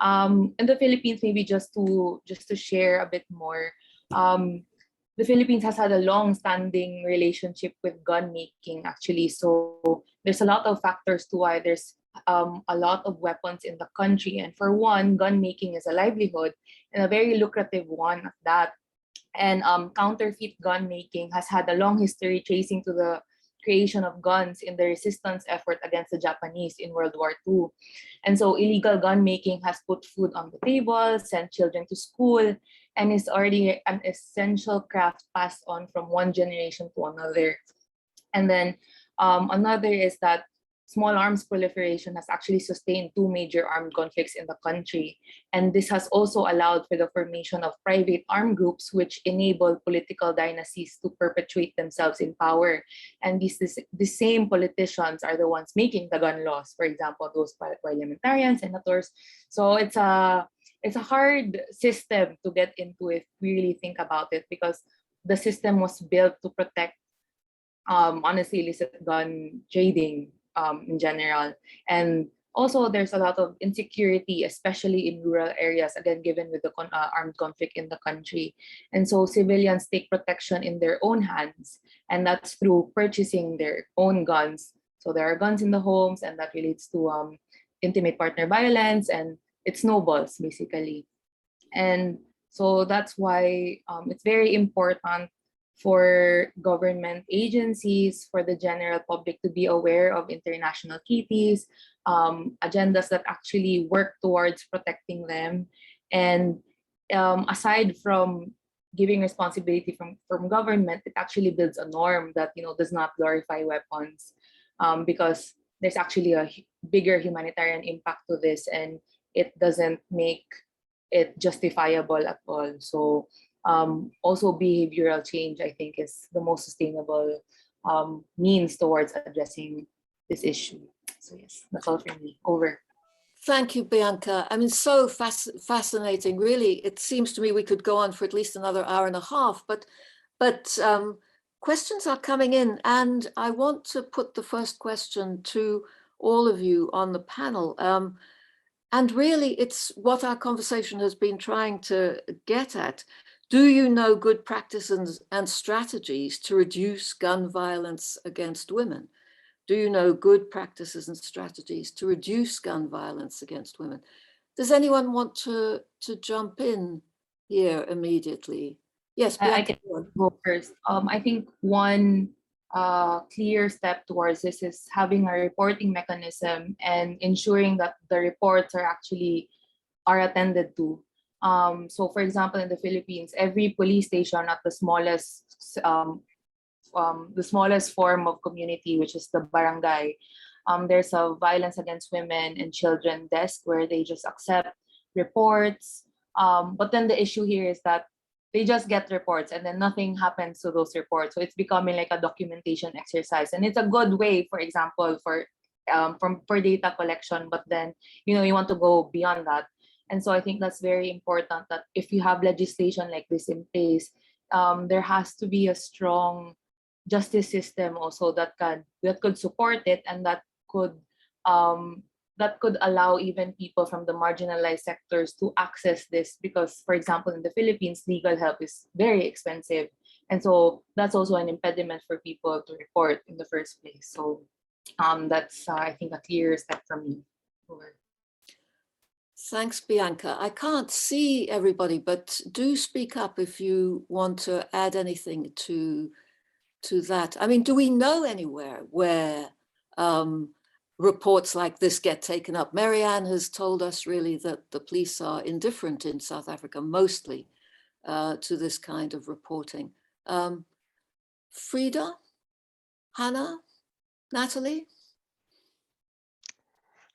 In the Philippines, maybe just to share a bit more, the Philippines has had a long-standing relationship with gun making, actually. So there's a lot of factors to why there's a lot of weapons in the country. And for one, gun making is a livelihood, and a very lucrative one at that. And counterfeit gun making has had a long history, tracing to the creation of guns in the resistance effort against the Japanese in World War II. And so illegal gun making has put food on the table, sent children to school, and is already an essential craft passed on from one generation to another. And then another is that small arms proliferation has actually sustained 2 major armed conflicts in the country. And this has also allowed for the formation of private armed groups, which enable political dynasties to perpetuate themselves in power. And the same politicians are the ones making the gun laws, for example, those parliamentarians, senators. So it's a hard system to get into if we really think about it, because the system was built to protect honestly illicit gun trading in general. And also there's a lot of insecurity, especially in rural areas, again, given with the armed conflict in the country. And so civilians take protection in their own hands, and that's through purchasing their own guns. So there are guns in the homes, and that relates to intimate partner violence, and it snowballs basically. And so that's why it's very important for government agencies, for the general public to be aware of international treaties, agendas that actually work towards protecting them. And aside from giving responsibility from government, it actually builds a norm that does not glorify weapons, because there's actually a bigger humanitarian impact to this, and it doesn't make it justifiable at all. So also behavioral change, I think, is the most sustainable means towards addressing this issue. So yes, that's all from me. Over. Thank you, Bianca. I mean, so fascinating. Really, it seems to me we could go on for at least another hour and a half, but questions are coming in, and I want to put the first question to all of you on the panel. And really, it's what our conversation has been trying to get at. Do you know good practices and strategies to reduce gun violence against women? Do you know good practices and strategies to reduce gun violence against women? Does anyone want to jump in here immediately? Yes, I can go first. I think one clear step towards this is having a reporting mechanism and ensuring that the reports are attended to. So for example, in the Philippines, every police station at the smallest form of community, which is the barangay, there's a violence against women and children desk where they just accept reports. But then the issue here is that they just get reports and then nothing happens to those reports. So it's becoming like a documentation exercise. And it's a good way, for example, for data collection, but then, you want to go beyond that. And so I think that's very important that if you have legislation like this in place, there has to be a strong justice system also that could support it, and that could allow even people from the marginalized sectors to access this, because, for example, in the Philippines, legal help is very expensive. And so that's also an impediment for people to report in the first place. So that's, I think, a clear step from me. Over. Thanks, Bianca. I can't see everybody, but do speak up if you want to add anything to that. I mean, do we know anywhere where reports like this get taken up? Marianne has told us really that the police are indifferent in South Africa, mostly to this kind of reporting. Frida, Hannah, Natalie?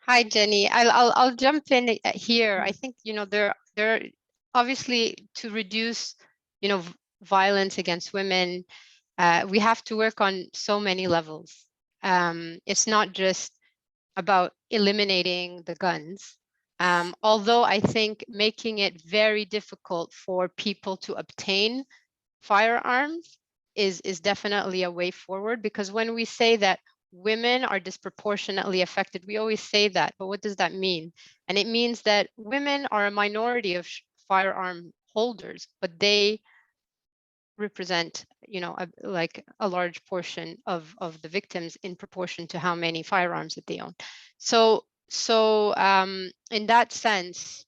Hi, Jenny. I'll jump in here. I think, there obviously, to reduce, violence against women, we have to work on so many levels. It's not just about eliminating the guns, although I think making it very difficult for people to obtain firearms is definitely a way forward, because when we say that women are disproportionately affected, we always say that, but what does that mean? And it means that women are a minority of firearm holders, but they represent, like a large portion of the victims in proportion to how many firearms that they own. So in that sense,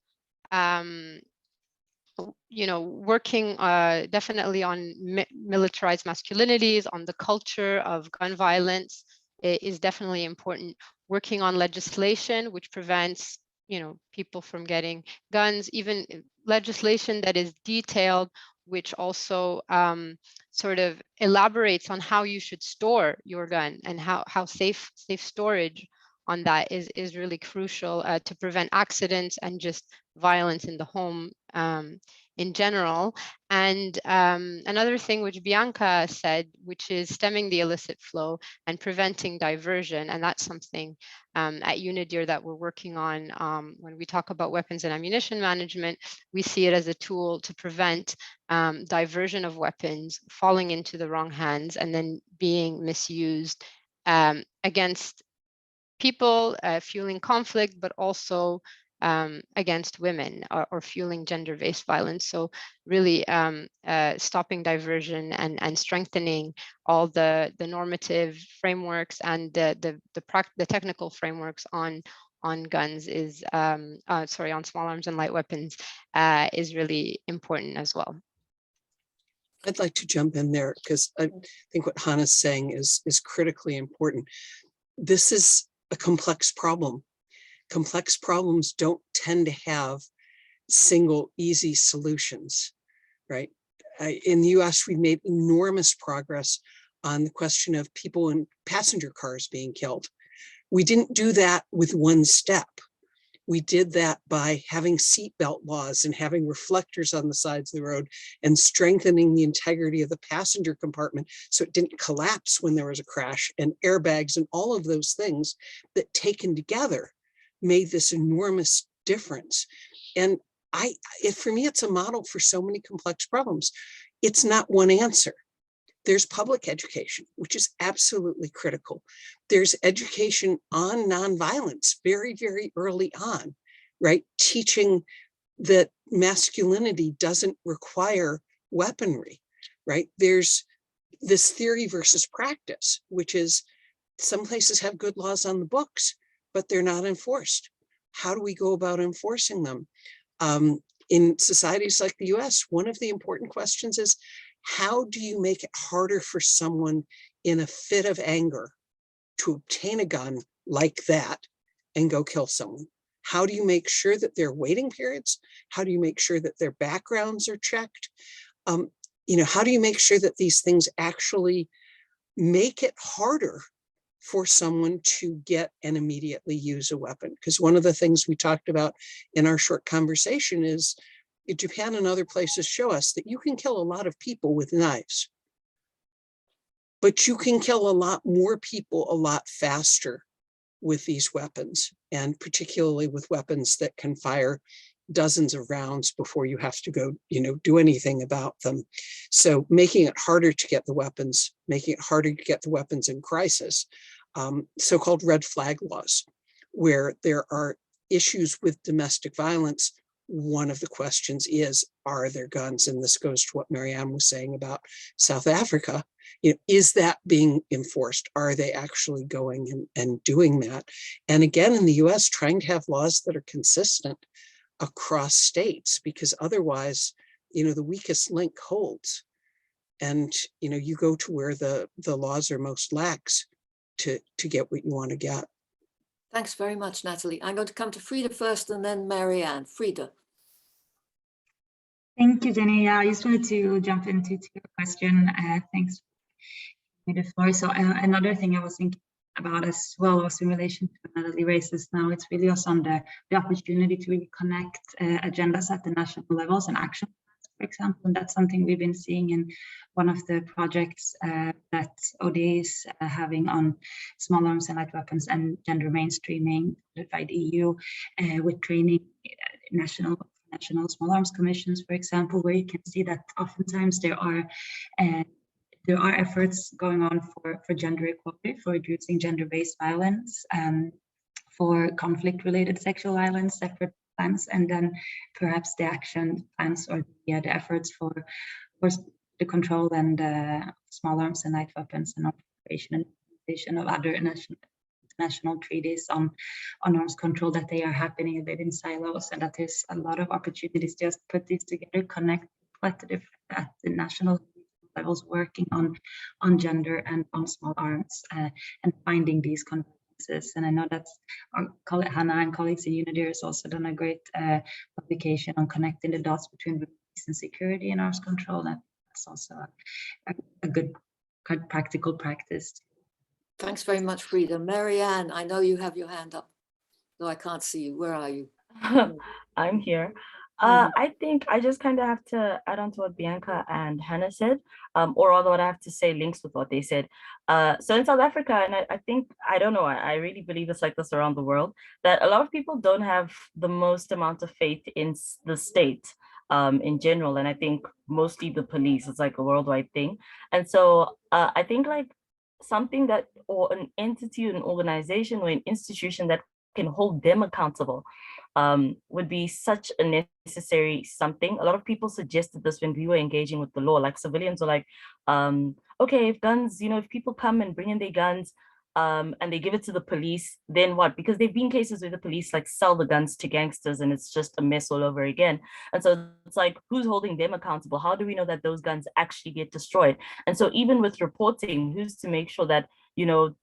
working definitely on militarized masculinities, on the culture of gun violence is definitely important. Working on legislation which prevents, people from getting guns, even legislation that is detailed, which also sort of elaborates on how you should store your gun and how safe storage that is really crucial to prevent accidents and just violence in the home in general. And another thing which Bianca said, which is stemming the illicit flow and preventing diversion. And that's something at UNIDIR that we're working on. When we talk about weapons and ammunition management, we see it as a tool to prevent diversion of weapons falling into the wrong hands and then being misused against people, fueling conflict, but also against women or fueling gender-based violence. So really stopping diversion and strengthening all the normative frameworks and the technical frameworks on guns is, on small arms and light weapons is really important as well. I'd like to jump in there because I think what Hannah's saying is critically important. This is a complex problem. Complex problems don't tend to have single easy solutions, right? In the US, we've made enormous progress on the question of people in passenger cars being killed. We didn't do that with one step. We did that by having seatbelt laws and having reflectors on the sides of the road and strengthening the integrity of the passenger compartment so it didn't collapse when there was a crash, and airbags and all of those things that taken together made this enormous difference. And for me, it's a model for so many complex problems. It's not one answer. There's public education, which is absolutely critical. There's education on nonviolence very, very early on, right? Teaching that masculinity doesn't require weaponry, right? There's this theory versus practice, which is some places have good laws on the books, but they're not enforced. How do we go about enforcing them? In societies like the US, one of the important questions is, how do you make it harder for someone in a fit of anger to obtain a gun like that and go kill someone? How do you make sure that there are waiting periods? How do you make sure that their backgrounds are checked? How do you make sure that these things actually make it harder for someone to get and immediately use a weapon? Because one of the things we talked about in our short conversation is Japan and other places show us that you can kill a lot of people with knives, but you can kill a lot more people a lot faster with these weapons, and particularly with weapons that can fire dozens of rounds before you have to go, do anything about them. So making it harder to get the weapons, making it harder to get the weapons in crisis, so-called red flag laws, where there are issues with domestic violence. One of the questions is, are there guns? And this goes to what Marianne was saying about South Africa. Is that being enforced? Are they actually going and doing that? And again, in the US, trying to have laws that are consistent across states, because otherwise, the weakest link holds. And, you go to where the laws are most lax to get what you want to get. Thanks very much, Natalie. I'm going to come to Frida first and then Marianne. Frida. Thank you, Jenny. I just wanted to jump into your question. Thanks for the floor. So another thing I was thinking about as well was in relation to Natalie races now, it's really also on the opportunity to really connect agendas at the national levels and action, for example. And that's something we've been seeing in one of the projects that ODA is having on small arms and light weapons and gender mainstreaming by the EU, with training national small arms commissions, for example, where you can see that oftentimes there are efforts going on for gender equality, for reducing gender-based violence, for conflict-related sexual violence, separate plans, and then perhaps the action plans or the efforts for the control and small arms and light weapons and operation and implementation of other international treaties on arms control, that they are happening a bit in silos, and that there's a lot of opportunities to just put these together, connect at the national levels, working on gender and on small arms, and finding these convergences. And I know that's our colleague Hannah and colleagues in UNIDIR has also done a great publication on connecting the dots between peace and security and arms control. That's also a good practical practice Thanks very much, Frida. Marianne, I know you have your hand up, though I can't see you. Where are you? I'm here. Mhm. I think I just kind of have to add on to what Bianca and Hannah said, or although what I have to say links with what they said. So in South Africa, and I think, I don't know, I really believe it's like this around the world, that a lot of people don't have the most amount of faith in the state in general. And I think mostly the police, it's like a worldwide thing. And so I think like something that, or an entity, an organization or an institution that can hold them accountable would be such a necessary something. A lot of people suggested this when we were engaging with the law, like civilians were like, okay, if guns, you know, if people come and bring in their guns and they give it to the police, then what? Because there've been cases where the police like sell the guns to gangsters and it's just a mess all over again. And so it's like, who's holding them accountable? How do we know that those guns actually get destroyed? And so even with reporting, who's to make sure that, you know,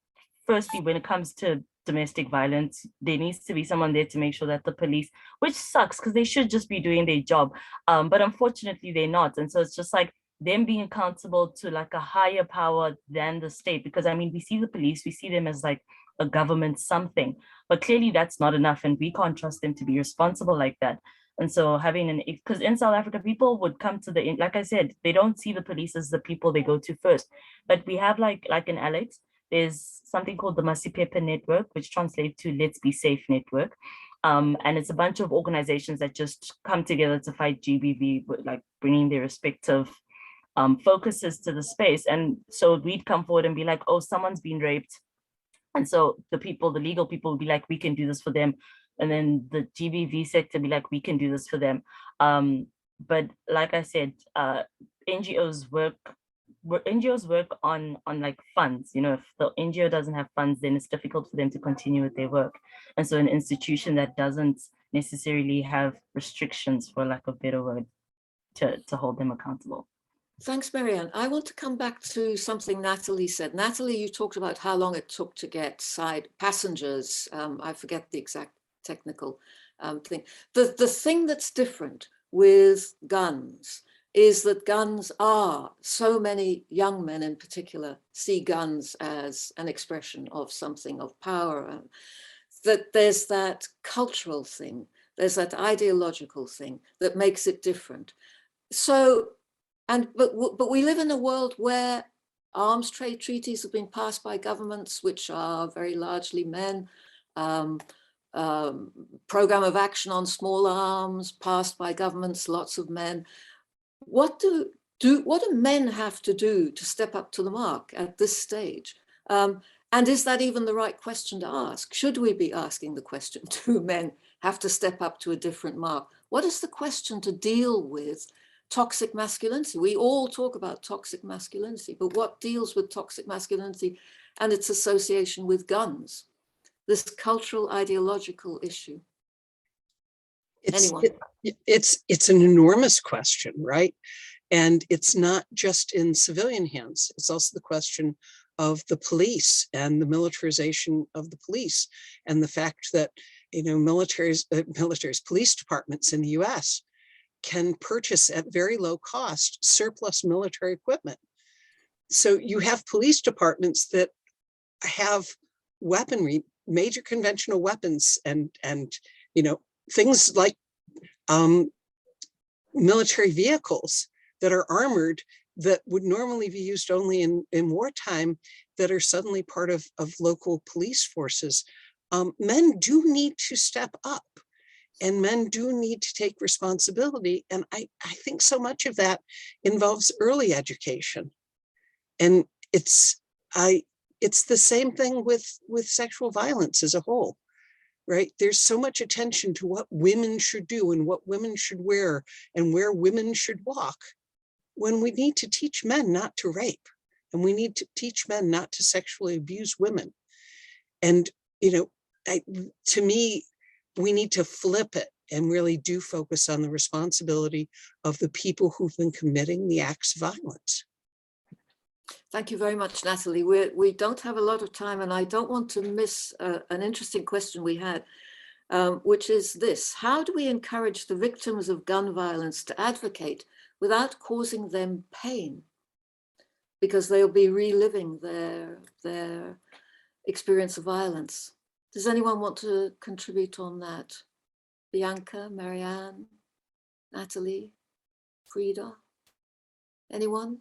firstly, when it comes to domestic violence, there needs to be someone there to make sure that the police, which sucks because they should just be doing their job, but unfortunately they're not. And so it's just like them being accountable to like a higher power than the state, because I mean, we see the police, we see them as like a government something, but clearly that's not enough and we can't trust them to be responsible like that. And so having an, because in South Africa, people would come to the, like I said, they don't see the police as the people they go to first, but we have like in Alex, there's something called the Masipepe Network, which translates to Let's Be Safe Network. And it's a bunch of organizations that just come together to fight GBV, like bringing their respective focuses to the space. And so we'd come forward and be like, oh, someone's been raped. And so the people, the legal people would be like, we can do this for them. And then the GBV sector be like, we can do this for them. But like I said, NGOs work on like funds. You know, if the NGO doesn't have funds, then it's difficult for them to continue with their work. And so an institution that doesn't necessarily have restrictions, for lack of a better word, to hold them accountable. Thanks, Marianne. I want to come back to something Natalie said. Natalie, you talked about how long it took to get side passengers. I forget the exact technical thing. The thing that's different with guns is that guns are, so many young men in particular see guns as an expression of something of power, that there's that cultural thing, there's that ideological thing that makes it different. So, but we live in a world where arms trade treaties have been passed by governments, which are very largely men. Program of action on small arms passed by governments, lots of men. What do men have to do to step up to the mark at this stage? And is that even the right question to ask? Should we be asking the question, do men have to step up to a different mark? What is the question to deal with toxic masculinity? We all talk about toxic masculinity, but what deals with toxic masculinity and its association with guns? This cultural ideological issue. It's an enormous question, right? And it's not just in civilian hands. It's also the question of the police and the militarization of the police, and the fact that, you know, police departments in the US can purchase at very low cost surplus military equipment. So you have police departments that have weaponry, major conventional weapons, and you know, things like military vehicles that are armored that would normally be used only in wartime, that are suddenly part of local police forces. Men do need to step up, and men do need to take responsibility. And I think so much of that involves early education. And it's the same thing with sexual violence as a whole, right? There's so much attention to what women should do and what women should wear and where women should walk, when we need to teach men not to rape, and we need to teach men not to sexually abuse women. And, you know, to me, we need to flip it and really do focus on the responsibility of the people who've been committing the acts of violence. Thank you very much, Natalie. We don't have a lot of time, and I don't want to miss an interesting question we had, which is this: how do we encourage the victims of gun violence to advocate without causing them pain? Because they'll be reliving their experience of violence. Does anyone want to contribute on that? Bianca, Marianne, Natalie, Frida, anyone?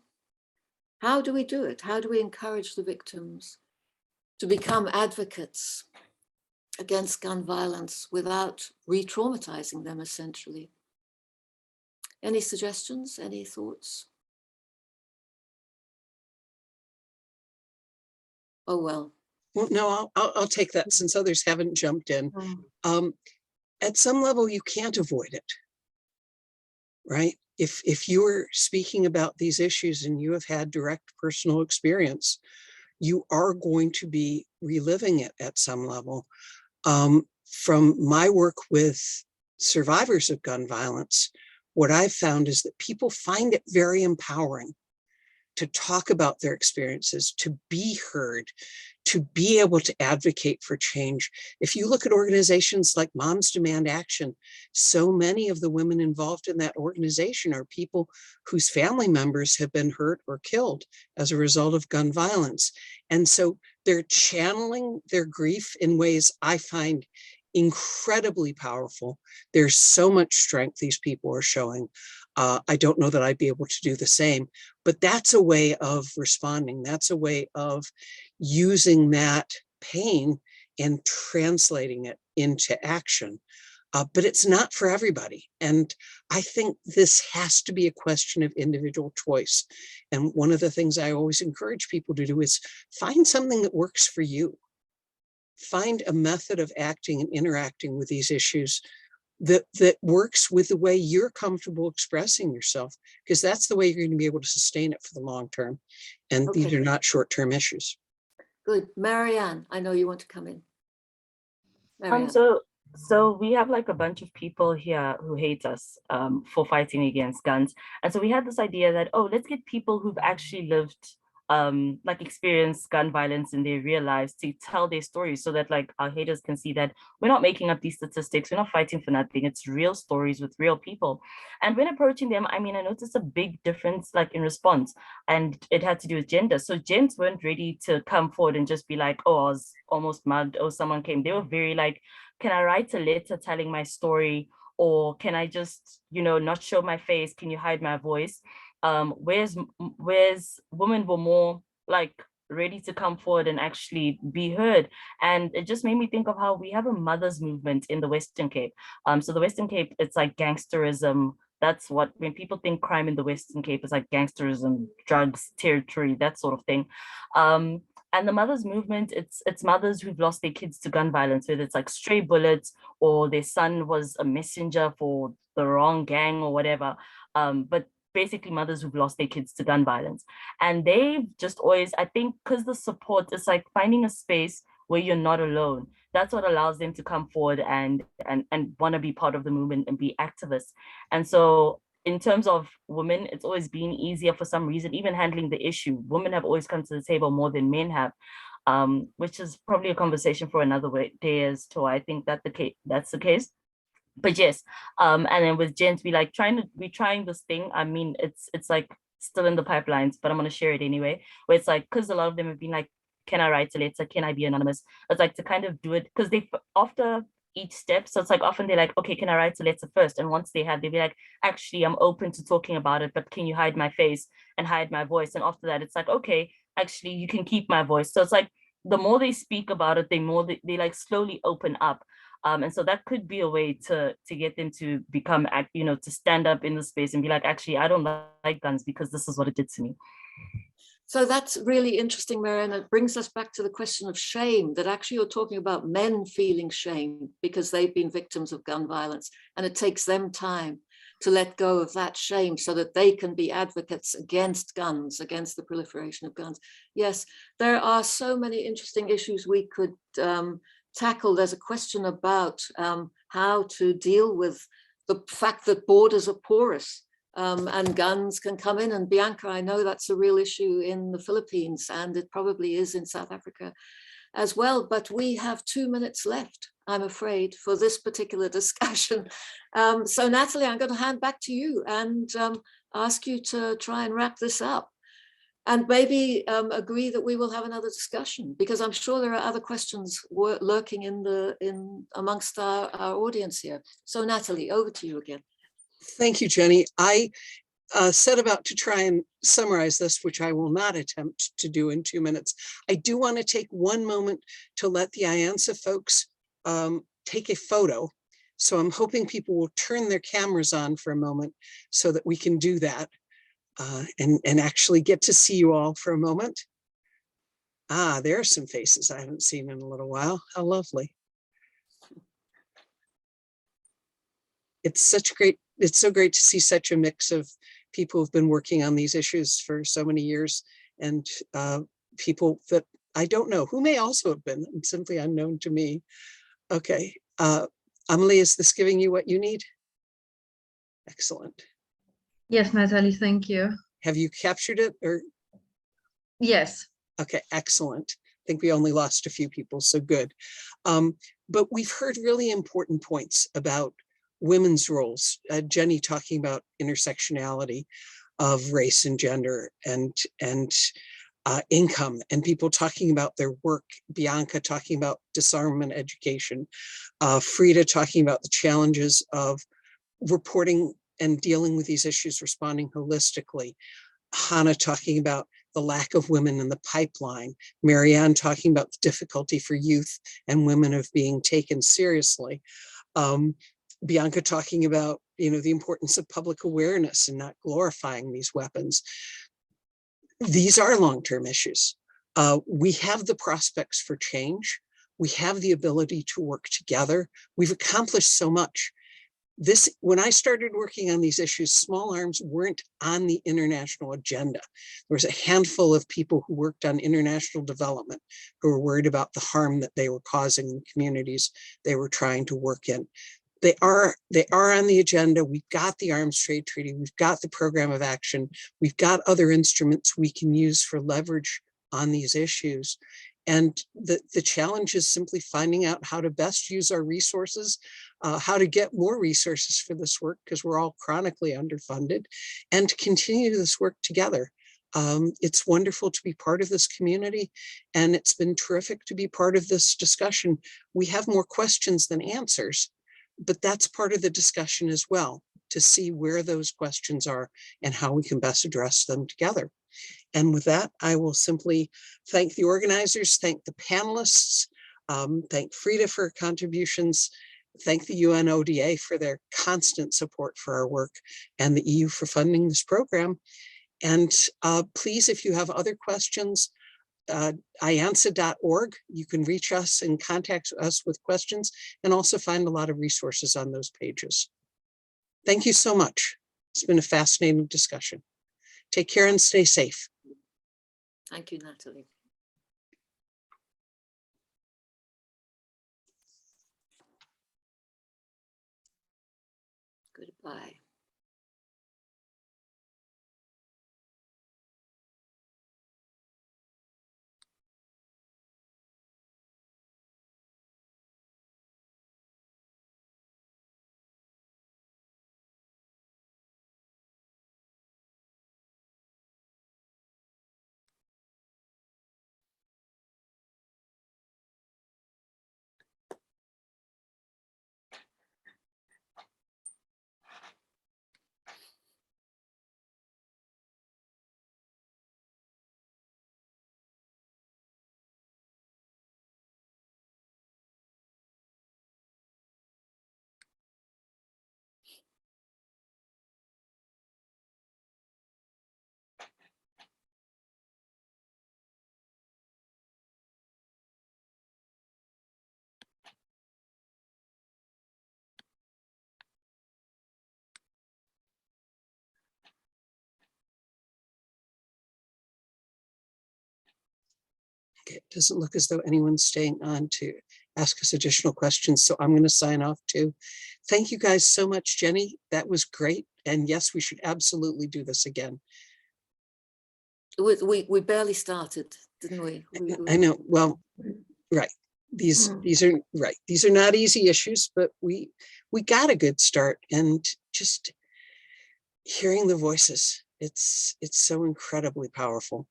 How do we do it? How do we encourage the victims to become advocates against gun violence without re-traumatizing them, essentially? Any suggestions, any thoughts? Oh, well. Well, no, I'll take that since others haven't jumped in. At some level, you can't avoid it, right? If you're speaking about these issues and you have had direct personal experience, you are going to be reliving it at some level. From my work with survivors of gun violence, what I've found is that people find it very empowering to talk about their experiences, to be heard, to be able to advocate for change. If you look at organizations like Moms Demand Action, so many of the women involved in that organization are people whose family members have been hurt or killed as a result of gun violence. And so they're channeling their grief in ways I find incredibly powerful. There's so much strength these people are showing. I don't know that I'd be able to do the same, but that's a way of responding. That's a way of using that pain and translating it into action. But it's not for everybody. And I think this has to be a question of individual choice. And one of the things I always encourage people to do is find something that works for you. Find a method of acting and interacting with these issues that works with the way you're comfortable expressing yourself, because that's the way you're going to be able to sustain it for the long term. And Okay. these are not short-term issues. Good. Marianne, I know you want to come in. Marianne. So we have like a bunch of people here who hate us for fighting against guns. And so we had this idea that, oh, let's get people who've actually lived like experienced gun violence in their real lives to tell their stories, so that like our haters can see that we're not making up these statistics, we're not fighting for nothing, it's real stories with real people. And when approaching them, I mean, I noticed a big difference like in response, and it had to do with gender. So gents weren't ready to come forward and just be like, oh, I was almost mugged, or someone came. They were very like, can I write a letter telling my story, or can I just, you know, not show my face, can you hide my voice? Whereas women were more like ready to come forward and actually be heard. And it just made me think of how we have a mothers movement in the Western Cape. So the Western Cape, it's like gangsterism. That's what, when people think crime in the Western Cape, it's like gangsterism, drugs, territory, that sort of thing. And the mothers movement, it's mothers who've lost their kids to gun violence, whether it's like stray bullets or their son was a messenger for the wrong gang or whatever. But basically mothers who've lost their kids to gun violence. And they've just always, I think, because the support is like finding a space where you're not alone. That's what allows them to come forward and want to be part of the movement and be activists. And so in terms of women, it's always been easier for some reason, even handling the issue. Women have always come to the table more than men have, which is probably a conversation for another day as to why I think that that's the case. But yes, and then with gents, we're trying this thing. I mean, it's like still in the pipelines, but I'm gonna share it anyway. Where it's like, because a lot of them have been like, can I write a letter? Can I be anonymous? It's like to kind of do it because they after each step. So it's like often they're like, okay, can I write a letter first? And once they have, they'll be like, actually, I'm open to talking about it, but can you hide my face and hide my voice? And after that, it's like, okay, actually, you can keep my voice. So it's like the more they speak about it, the more they like slowly open up. And so that could be a way to get them to become, to stand up in the space and be like, actually, I don't like guns because this is what it did to me. So that's really interesting, Marianne. It brings us back to the question of shame, that actually you're talking about men feeling shame because they've been victims of gun violence, and it takes them time to let go of that shame so that they can be advocates against guns, against the proliferation of guns. Yes, there are so many interesting issues we could tackle. There's a question about how to deal with the fact that borders are porous and guns can come in. And Bianca, I know that's a real issue in the Philippines, and it probably is in South Africa as well. But we have 2 minutes left, I'm afraid, for this particular discussion. So Natalie, I'm going to hand back to you and ask you to try and wrap this up. and maybe agree that we will have another discussion, because I'm sure there are other questions lurking in amongst our audience here. So Natalie, over to you again. Thank you, Jenny. I set about to try and summarize this, which I will not attempt to do in 2 minutes. I do want to take one moment to let the IANSA folks take a photo. So I'm hoping people will turn their cameras on for a moment so that we can do that and actually get to see you all for a moment. Ah, there are some faces I haven't seen in a little while. How lovely. It's so great to see such a mix of people who've been working on these issues for so many years, and people that I don't know, who may also have been simply unknown to me. Okay, Amelie, is this giving you what you need? Excellent. Yes, Natalie, thank you. Have you captured it, or? Yes. Okay, excellent. I think we only lost a few people, so good. But we've heard really important points about women's roles. Jenny talking about intersectionality of race and gender and income, and people talking about their work. Bianca talking about disarmament education. Frida talking about the challenges of reporting and dealing with these issues, responding holistically. Hannah talking about the lack of women in the pipeline. Marianne talking about the difficulty for youth and women of being taken seriously. Bianca talking about, the importance of public awareness and not glorifying these weapons. These are long-term issues. We have the prospects for change. We have the ability to work together. We've accomplished so much. When I started working on these issues, small arms weren't on the international agenda. There was a handful of people who worked on international development who were worried about the harm that they were causing in the communities they were trying to work in. They are on the agenda. We've got the Arms Trade Treaty. We've got the Program of Action. We've got other instruments we can use for leverage on these issues. And the challenge is simply finding out how to best use our resources, how to get more resources for this work, because we're all chronically underfunded, and to continue this work together. It's wonderful to be part of this community, and it's been terrific to be part of this discussion. We have more questions than answers, but that's part of the discussion as well, to see where those questions are and how we can best address them together. And with that, I will simply thank the organizers, thank the panelists, thank Frida for her contributions, thank the UNODA for their constant support for our work, and the EU for funding this program. And please, if you have other questions, IANSA.org, you can reach us and contact us with questions, and also find a lot of resources on those pages. Thank you so much. It's been a fascinating discussion. Take care and stay safe. Thank you, Natalie. Goodbye. Okay, it doesn't look as though anyone's staying on to ask us additional questions, so I'm going to sign off too. Thank you guys so much, Jenny. That was great. And yes, we should absolutely do this again. We barely started, didn't we? I know. Well, right. These are right. These are not easy issues, but we got a good start, and just hearing the voices, it's so incredibly powerful.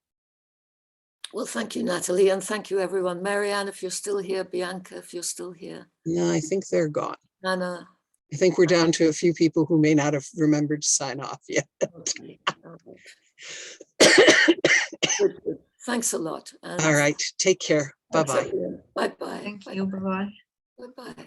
Well, thank you, Natalie, and thank you, everyone. Marianne, if you're still here, Bianca, if you're still here, No, I think they're gone. Anna. I think we're down to a few people who may not have remembered to sign off yet. Okay, all right. Good, good. Thanks a lot. And All right, take care. thanks, Bye-bye. everyone. Bye-bye. Thank you. Bye-bye. Bye-bye.